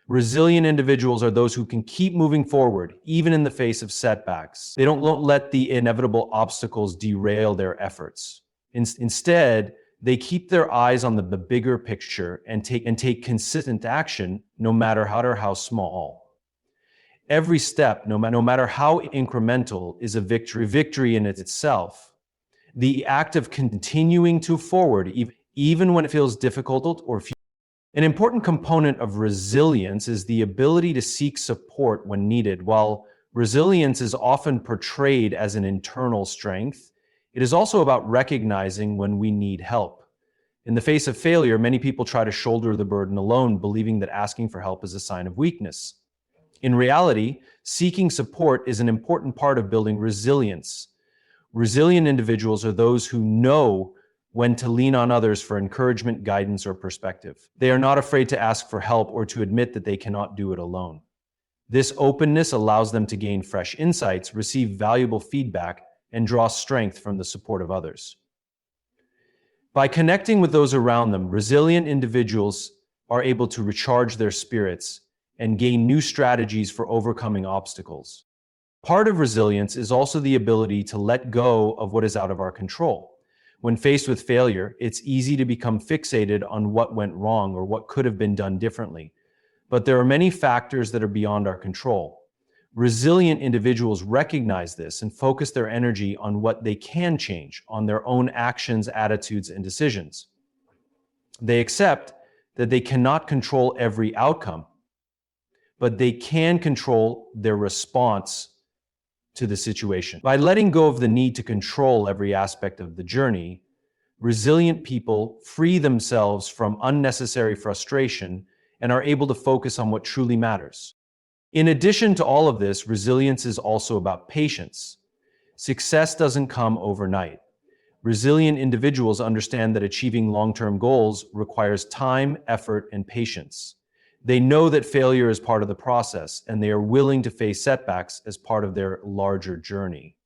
Speaker 1: Resilient individuals are those who can keep moving forward, even in the face of setbacks. They don't let the inevitable obstacles derail their efforts. Instead, they keep their eyes on the bigger picture and take consistent action, no matter how small. Every step, no matter how incremental, is a victory in itself. The act of continuing to forward, even when it feels difficult or few. An important component of resilience is the ability to seek support when needed. While resilience is often portrayed as an internal strength, it is also about recognizing when we need help. In the face of failure, many people try to shoulder the burden alone, believing that asking for help is a sign of weakness. In reality, seeking support is an important part of building resilience. Resilient individuals are those who know when to lean on others for encouragement, guidance, or perspective. They are not afraid to ask for help or to admit that they cannot do it alone. This openness allows them to gain fresh insights, receive valuable feedback, and draw strength from the support of others. By connecting with those around them, resilient individuals are able to recharge their spirits and gain new strategies for overcoming obstacles. Part of resilience is also the ability to let go of what is out of our control. When faced with failure, it's easy to become fixated on what went wrong or what could have been done differently. But there are many factors that are beyond our control. Resilient individuals recognize this and focus their energy on what they can change, on their own actions, attitudes, and decisions. They accept that they cannot control every outcome, but they can control their response to the situation. By letting go of the need to control every aspect of the journey, resilient people free themselves from unnecessary frustration and are able to focus on what truly matters. In addition to all of this, resilience is also about patience. Success doesn't come overnight. Resilient individuals understand that achieving long-term goals requires time, effort, and patience. They know that failure is part of the process, and they are willing to face setbacks as part of their larger journey.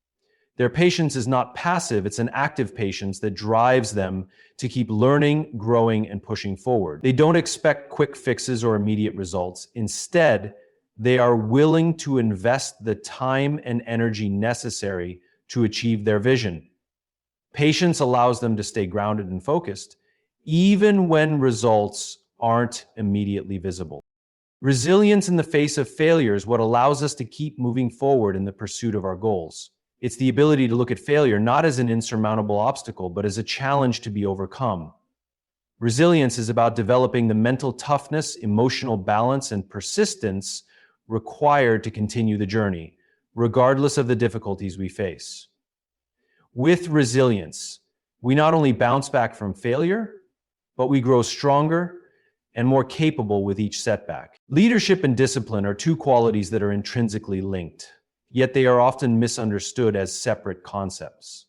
Speaker 1: Their patience is not passive, it's an active patience that drives them to keep learning, growing, and pushing forward. They don't expect quick fixes or immediate results. Instead, they are willing to invest the time and energy necessary to achieve their vision. Patience allows them to stay grounded and focused, even when results aren't immediately visible. Resilience in the face of failure is what allows us to keep moving forward in the pursuit of our goals. It's the ability to look at failure not as an insurmountable obstacle, but as a challenge to be overcome. Resilience is about developing the mental toughness, emotional balance, and persistence required to continue the journey, regardless of the difficulties we face. With resilience, we not only bounce back from failure, but we grow stronger and more capable with each setback. Leadership and discipline are two qualities that are intrinsically linked, yet they are often misunderstood as separate concepts.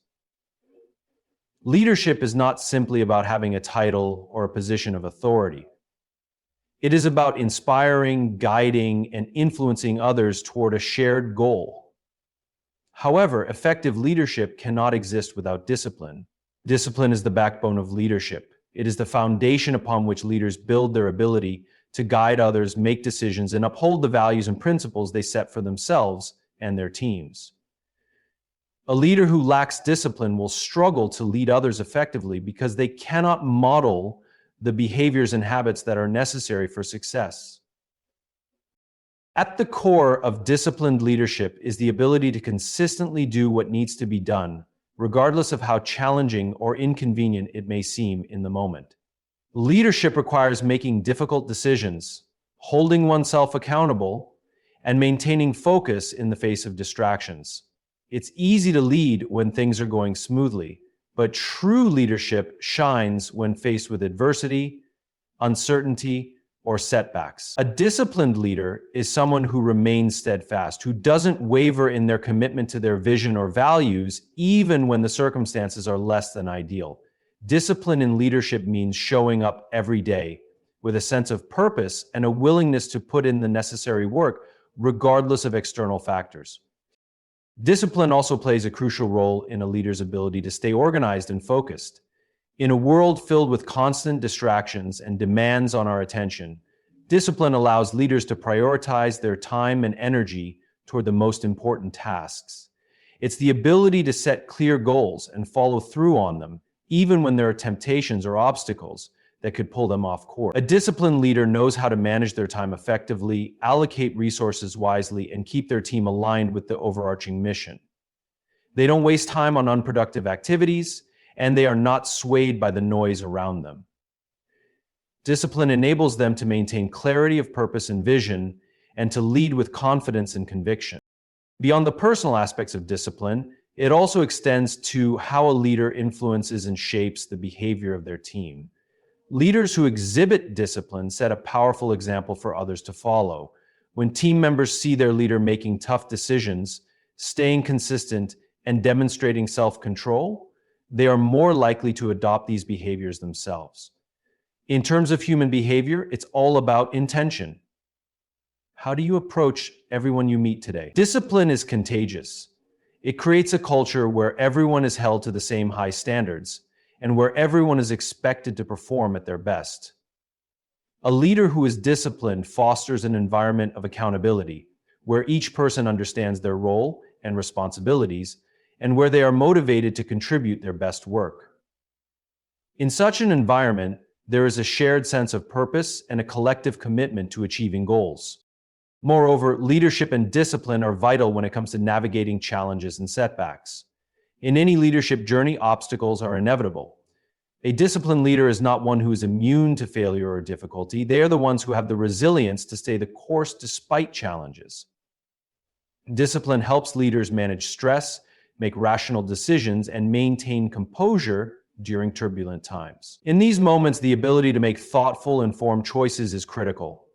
Speaker 1: Leadership is not simply about having a title or a position of authority. It is about inspiring, guiding, and influencing others toward a shared goal. However, effective leadership cannot exist without discipline. Discipline is the backbone of leadership. It is the foundation upon which leaders build their ability to guide others, make decisions, and uphold the values and principles they set for themselves and their teams. A leader who lacks discipline will struggle to lead others effectively because they cannot model the behaviors and habits that are necessary for success. At the core of disciplined leadership is the ability to consistently do what needs to be done, regardless of how challenging or inconvenient it may seem in the moment. Leadership requires making difficult decisions, holding oneself accountable, and maintaining focus in the face of distractions. It's easy to lead when things are going smoothly, but true leadership shines when faced with adversity, uncertainty, or setbacks. A disciplined leader is someone who remains steadfast, who doesn't waver in their commitment to their vision or values, even when the circumstances are less than ideal. Discipline in leadership means showing up every day with a sense of purpose and a willingness to put in the necessary work, regardless of external factors. Discipline also plays a crucial role in a leader's ability to stay organized and focused. In a world filled with constant distractions and demands on our attention, discipline allows leaders to prioritize their time and energy toward the most important tasks. It's the ability to set clear goals and follow through on them, even when there are temptations or obstacles that could pull them off course. A disciplined leader knows how to manage their time effectively, allocate resources wisely, and keep their team aligned with the overarching mission. They don't waste time on unproductive activities, and they are not swayed by the noise around them. Discipline enables them to maintain clarity of purpose and vision, and to lead with confidence and conviction. Beyond the personal aspects of discipline, it also extends to how a leader influences and shapes the behavior of their team. Leaders who exhibit discipline set a powerful example for others to follow. When team members see their leader making tough decisions, staying consistent, and demonstrating self-control, they are more likely to adopt these behaviors themselves. In terms of human behavior, it's all about intention. How do you approach everyone you meet today? Discipline is contagious. It creates a culture where everyone is held to the same high standards and where everyone is expected to perform at their best. A leader who is disciplined fosters an environment of accountability, where each person understands their role and responsibilities, and where they are motivated to contribute their best work. In such an environment, there is a shared sense of purpose and a collective commitment to achieving goals. Moreover, leadership and discipline are vital when it comes to navigating challenges and setbacks. In any leadership journey, obstacles are inevitable. A disciplined leader is not one who is immune to failure or difficulty. They are the ones who have the resilience to stay the course despite challenges. Discipline helps leaders manage stress, make rational decisions, and maintain composure during turbulent times. In these moments, the ability to make thoughtful, informed choices is critical.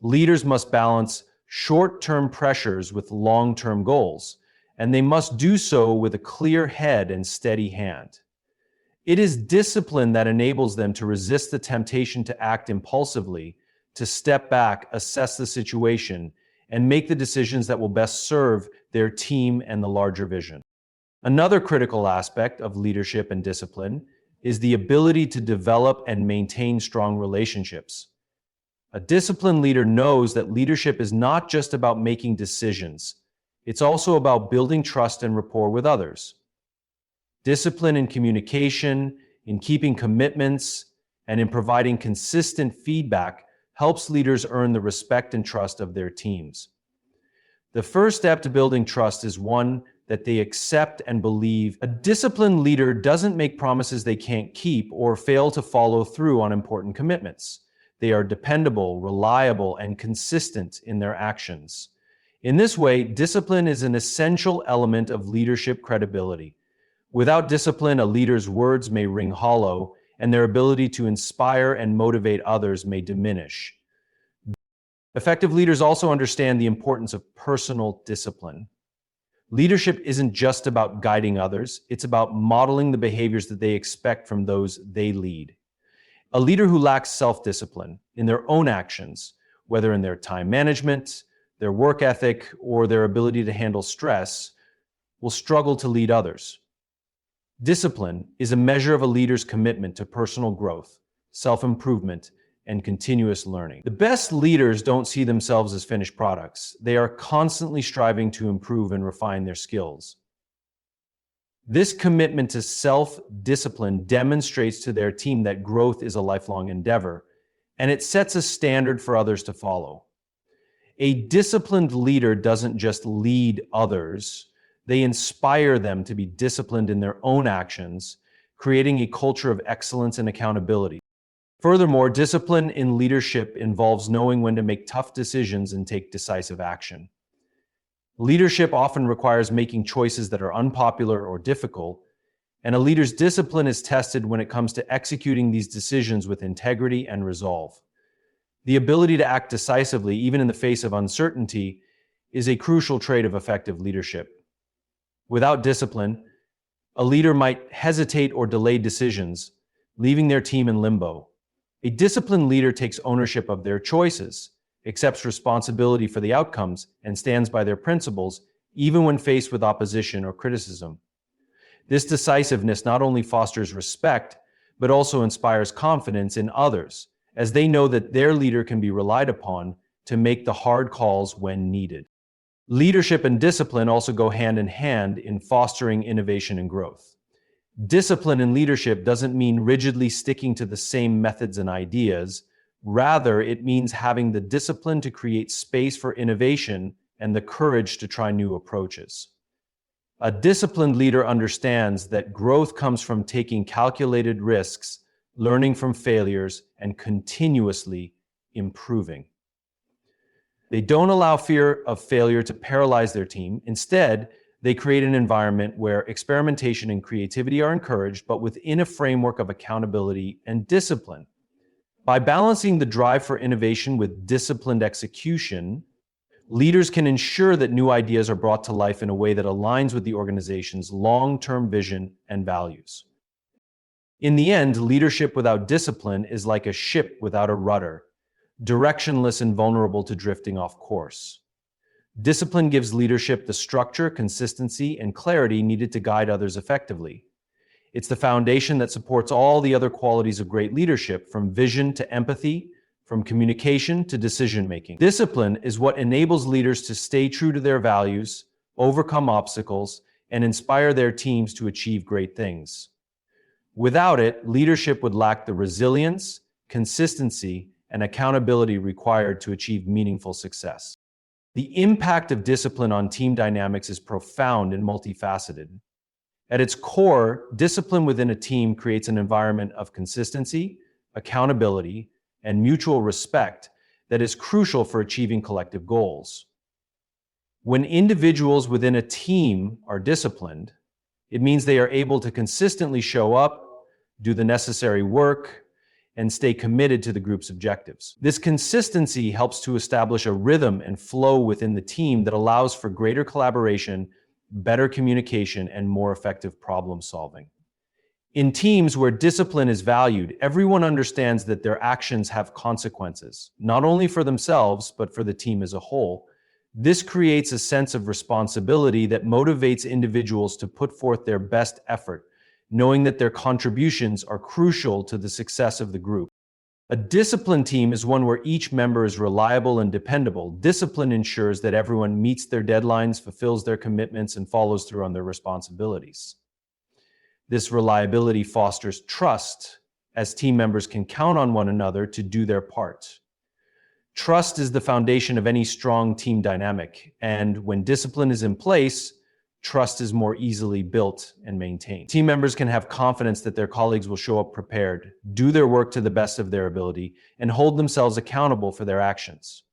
Speaker 1: Leaders must balance short-term pressures with long-term goals, and they must do so with a clear head and steady hand. It is discipline that enables them to resist the temptation to act impulsively, to step back, assess the situation, and make the decisions that will best serve their team and the larger vision. Another critical aspect of leadership and discipline is the ability to develop and maintain strong relationships. A disciplined leader knows that leadership is not just about making decisions. It's also about building trust and rapport with others. Discipline in communication, in keeping commitments, and in providing consistent feedback helps leaders earn the respect and trust of their teams. The first step to building trust is one that they accept and believe. A disciplined leader doesn't make promises they can't keep or fail to follow through on important commitments. They are dependable, reliable, and consistent in their actions. In this way, discipline is an essential element of leadership credibility. Without discipline, a leader's words may ring hollow, and their ability to inspire and motivate others may diminish. Effective leaders also understand the importance of personal discipline. Leadership isn't just about guiding others, it's about modeling the behaviors that they expect from those they lead. A leader who lacks self-discipline in their own actions, whether in their time management, their work ethic, or their ability to handle stress, will struggle to lead others. Discipline is a measure of a leader's commitment to personal growth, self-improvement, and continuous learning. The best leaders don't see themselves as finished products. They are constantly striving to improve and refine their skills. This commitment to self-discipline demonstrates to their team that growth is a lifelong endeavor, and it sets a standard for others to follow. A disciplined leader doesn't just lead others, they inspire them to be disciplined in their own actions, creating a culture of excellence and accountability. Furthermore, discipline in leadership involves knowing when to make tough decisions and take decisive action. Leadership often requires making choices that are unpopular or difficult, and a leader's discipline is tested when it comes to executing these decisions with integrity and resolve. The ability to act decisively, even in the face of uncertainty, is a crucial trait of effective leadership. Without discipline, a leader might hesitate or delay decisions, leaving their team in limbo. A disciplined leader takes ownership of their choices, accepts responsibility for the outcomes, and stands by their principles, even when faced with opposition or criticism. This decisiveness not only fosters respect, but also inspires confidence in others, as they know that their leader can be relied upon to make the hard calls when needed. Leadership and discipline also go hand in hand in fostering innovation and growth. Discipline in leadership doesn't mean rigidly sticking to the same methods and ideas. Rather, it means having the discipline to create space for innovation and the courage to try new approaches. A disciplined leader understands that growth comes from taking calculated risks, learning from failures, and continuously improving. They don't allow fear of failure to paralyze their team. Instead, they create an environment where experimentation and creativity are encouraged, but within a framework of accountability and discipline. By balancing the drive for innovation with disciplined execution, leaders can ensure that new ideas are brought to life in a way that aligns with the organization's long-term vision and values. In the end, leadership without discipline is like a ship without a rudder, directionless and vulnerable to drifting off course. Discipline gives leadership the structure, consistency, and clarity needed to guide others effectively. It's the foundation that supports all the other qualities of great leadership, from vision to empathy, from communication to decision-making. Discipline is what enables leaders to stay true to their values, overcome obstacles, and inspire their teams to achieve great things. Without it, leadership would lack the resilience, consistency, and accountability required to achieve meaningful success. The impact of discipline on team dynamics is profound and multifaceted. At its core, discipline within a team creates an environment of consistency, accountability, and mutual respect that is crucial for achieving collective goals. When individuals within a team are disciplined, it means they are able to consistently show up, do the necessary work, and stay committed to the group's objectives. This consistency helps to establish a rhythm and flow within the team that allows for greater collaboration, better communication, and more effective problem solving. In teams where discipline is valued, everyone understands that their actions have consequences, not only for themselves, but for the team as a whole. This creates a sense of responsibility that motivates individuals to put forth their best effort, knowing that their contributions are crucial to the success of the group. A disciplined team is one where each member is reliable and dependable. Discipline ensures that everyone meets their deadlines, fulfills their commitments, and follows through on their responsibilities. This reliability fosters trust, as team members can count on one another to do their part. Trust is the foundation of any strong team dynamic, and when discipline is in place, trust is more easily built and maintained. Team members can have confidence that their colleagues will show up prepared, do their work to the best of their ability, and hold themselves accountable for their actions.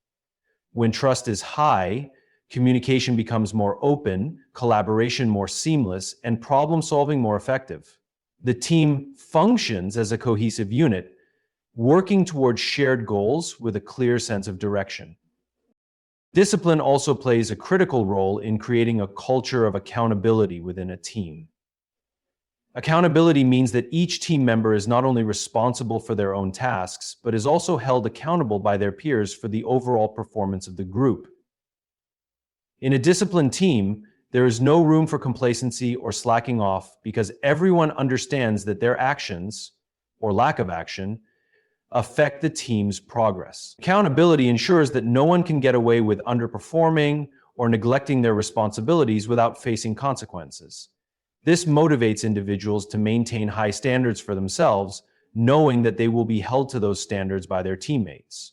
Speaker 1: When trust is high, communication becomes more open, collaboration more seamless, and problem-solving more effective. The team functions as a cohesive unit, working towards shared goals with a clear sense of direction. Discipline also plays a critical role in creating a culture of accountability within a team. Accountability means that each team member is not only responsible for their own tasks, but is also held accountable by their peers for the overall performance of the group. In a disciplined team, there is no room for complacency or slacking off because everyone understands that their actions, or lack of action, affect the team's progress. Accountability ensures that no one can get away with underperforming or neglecting their responsibilities without facing consequences. This motivates individuals to maintain high standards for themselves, knowing that they will be held to those standards by their teammates.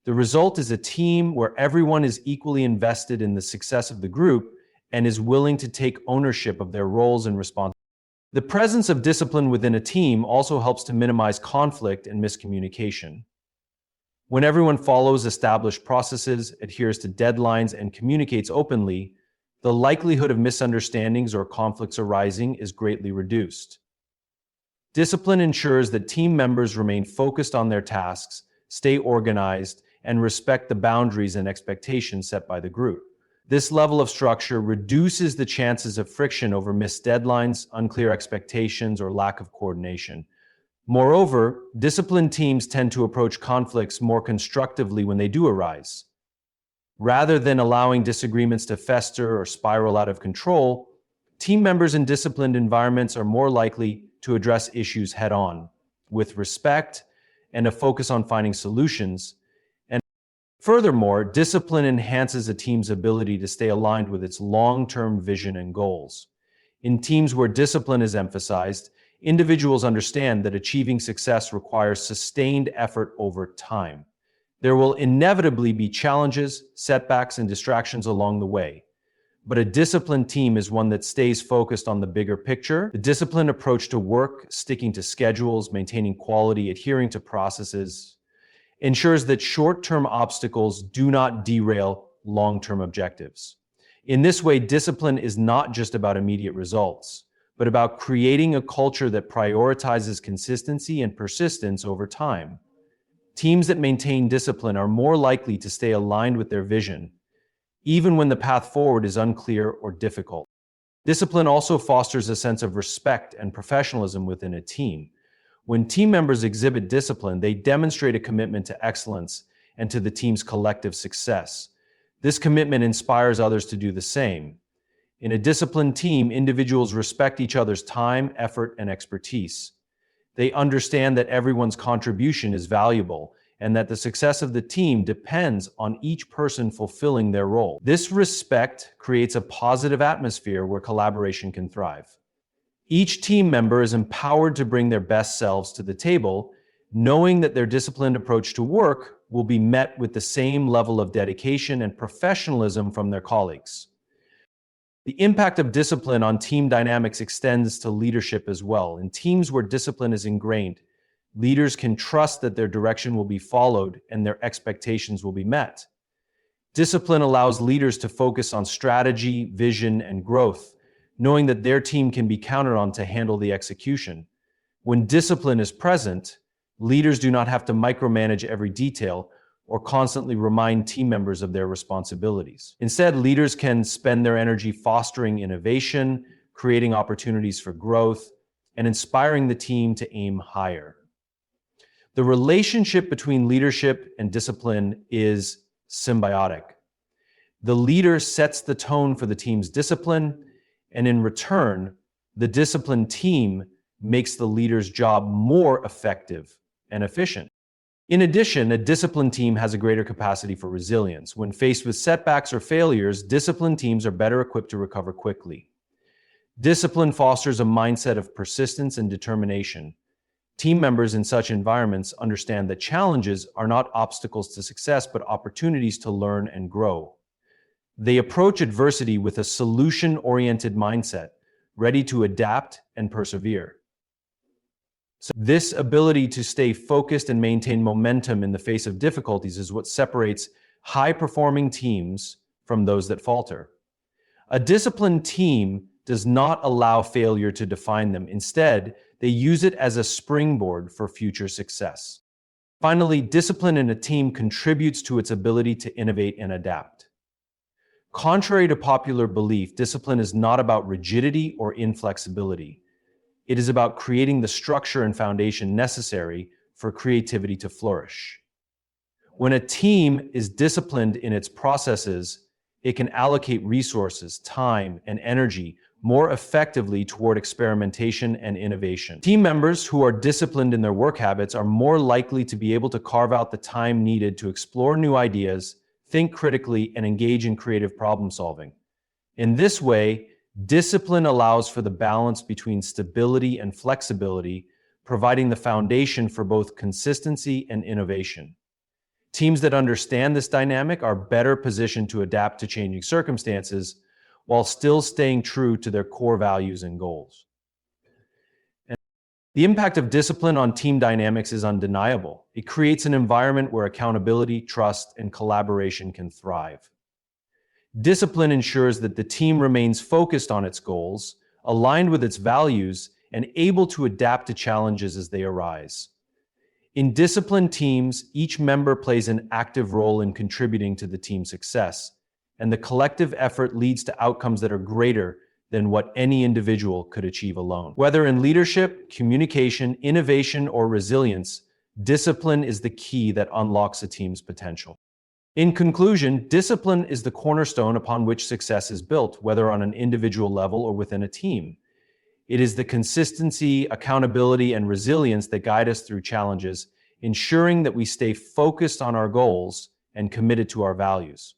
Speaker 1: The result is a team where everyone is equally invested in the success of the group and is willing to take ownership of their roles and responsibilities. The presence of discipline within a team also helps to minimize conflict and miscommunication. When everyone follows established processes, adheres to deadlines, and communicates openly, the likelihood of misunderstandings or conflicts arising is greatly reduced. Discipline ensures that team members remain focused on their tasks, stay organized, and respect the boundaries and expectations set by the group. This level of structure reduces the chances of friction over missed deadlines, unclear expectations, or lack of coordination. Moreover, disciplined teams tend to approach conflicts more constructively when they do arise. Rather than allowing disagreements to fester or spiral out of control, team members in disciplined environments are more likely to address issues head-on, with respect and a focus on finding solutions. Furthermore, discipline enhances a team's ability to stay aligned with its long-term vision and goals. In teams where discipline is emphasized, individuals understand that achieving success requires sustained effort over time. There will inevitably be challenges, setbacks, and distractions along the way. But a disciplined team is one that stays focused on the bigger picture. The disciplined approach to work, sticking to schedules, maintaining quality, adhering to processes, ensures that short-term obstacles do not derail long-term objectives. In this way, discipline is not just about immediate results, but about creating a culture that prioritizes consistency and persistence over time. Teams that maintain discipline are more likely to stay aligned with their vision, even when the path forward is unclear or difficult. Discipline also fosters a sense of respect and professionalism within a team. When team members exhibit discipline, they demonstrate a commitment to excellence and to the team's collective success. This commitment inspires others to do the same. In a disciplined team, individuals respect each other's time, effort, and expertise. They understand that everyone's contribution is valuable, and that the success of the team depends on each person fulfilling their role. This respect creates a positive atmosphere where collaboration can thrive. Each team member is empowered to bring their best selves to the table, knowing that their disciplined approach to work will be met with the same level of dedication and professionalism from their colleagues. The impact of discipline on team dynamics extends to leadership as well. In teams where discipline is ingrained, leaders can trust that their direction will be followed and their expectations will be met. Discipline allows leaders to focus on strategy, vision, and growth, knowing that their team can be counted on to handle the execution. When discipline is present, leaders do not have to micromanage every detail or constantly remind team members of their responsibilities. Instead, leaders can spend their energy fostering innovation, creating opportunities for growth, and inspiring the team to aim higher. The relationship between leadership and discipline is symbiotic. The leader sets the tone for the team's discipline, and in return, the disciplined team makes the leader's job more effective and efficient. In addition, a disciplined team has a greater capacity for resilience. When faced with setbacks or failures, disciplined teams are better equipped to recover quickly. Discipline fosters a mindset of persistence and determination. Team members in such environments understand that challenges are not obstacles to success, but opportunities to learn and grow. They approach adversity with a solution-oriented mindset, ready to adapt and persevere. So this ability to stay focused and maintain momentum in the face of difficulties is what separates high-performing teams from those that falter. A disciplined team does not allow failure to define them. Instead, they use it as a springboard for future success. Finally, discipline in a team contributes to its ability to innovate and adapt. Contrary to popular belief, discipline is not about rigidity or inflexibility. It is about creating the structure and foundation necessary for creativity to flourish. When a team is disciplined in its processes, it can allocate resources, time, and energy more effectively toward experimentation and innovation. Team members who are disciplined in their work habits are more likely to be able to carve out the time needed to explore new ideas, think critically, and engage in creative problem solving. In this way, discipline allows for the balance between stability and flexibility, providing the foundation for both consistency and innovation. Teams that understand this dynamic are better positioned to adapt to changing circumstances while still staying true to their core values and goals. And the impact of discipline on team dynamics is undeniable. It creates an environment where accountability, trust, and collaboration can thrive. Discipline ensures that the team remains focused on its goals, aligned with its values, and able to adapt to challenges as they arise. In disciplined teams, each member plays an active role in contributing to the team's success, and the collective effort leads to outcomes that are greater than what any individual could achieve alone. Whether in leadership, communication, innovation, or resilience, discipline is the key that unlocks a team's potential. In conclusion, discipline is the cornerstone upon which success is built, whether on an individual level or within a team. It is the consistency, accountability, and resilience that guide us through challenges, ensuring that we stay focused on our goals and committed to our values.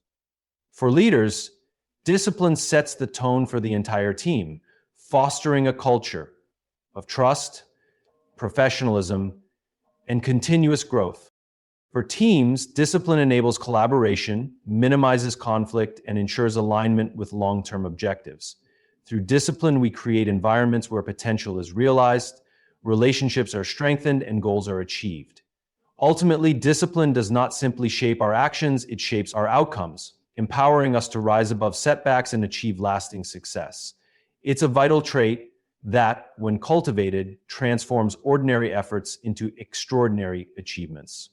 Speaker 1: For leaders, discipline sets the tone for the entire team, fostering a culture of trust, professionalism, and continuous growth. For teams, discipline enables collaboration, minimizes conflict, and ensures alignment with long-term objectives. Through discipline, we create environments where potential is realized, relationships are strengthened, and goals are achieved. Ultimately, discipline does not simply shape our actions, it shapes our outcomes, empowering us to rise above setbacks and achieve lasting success. It's a vital trait that, when cultivated, transforms ordinary efforts into extraordinary achievements.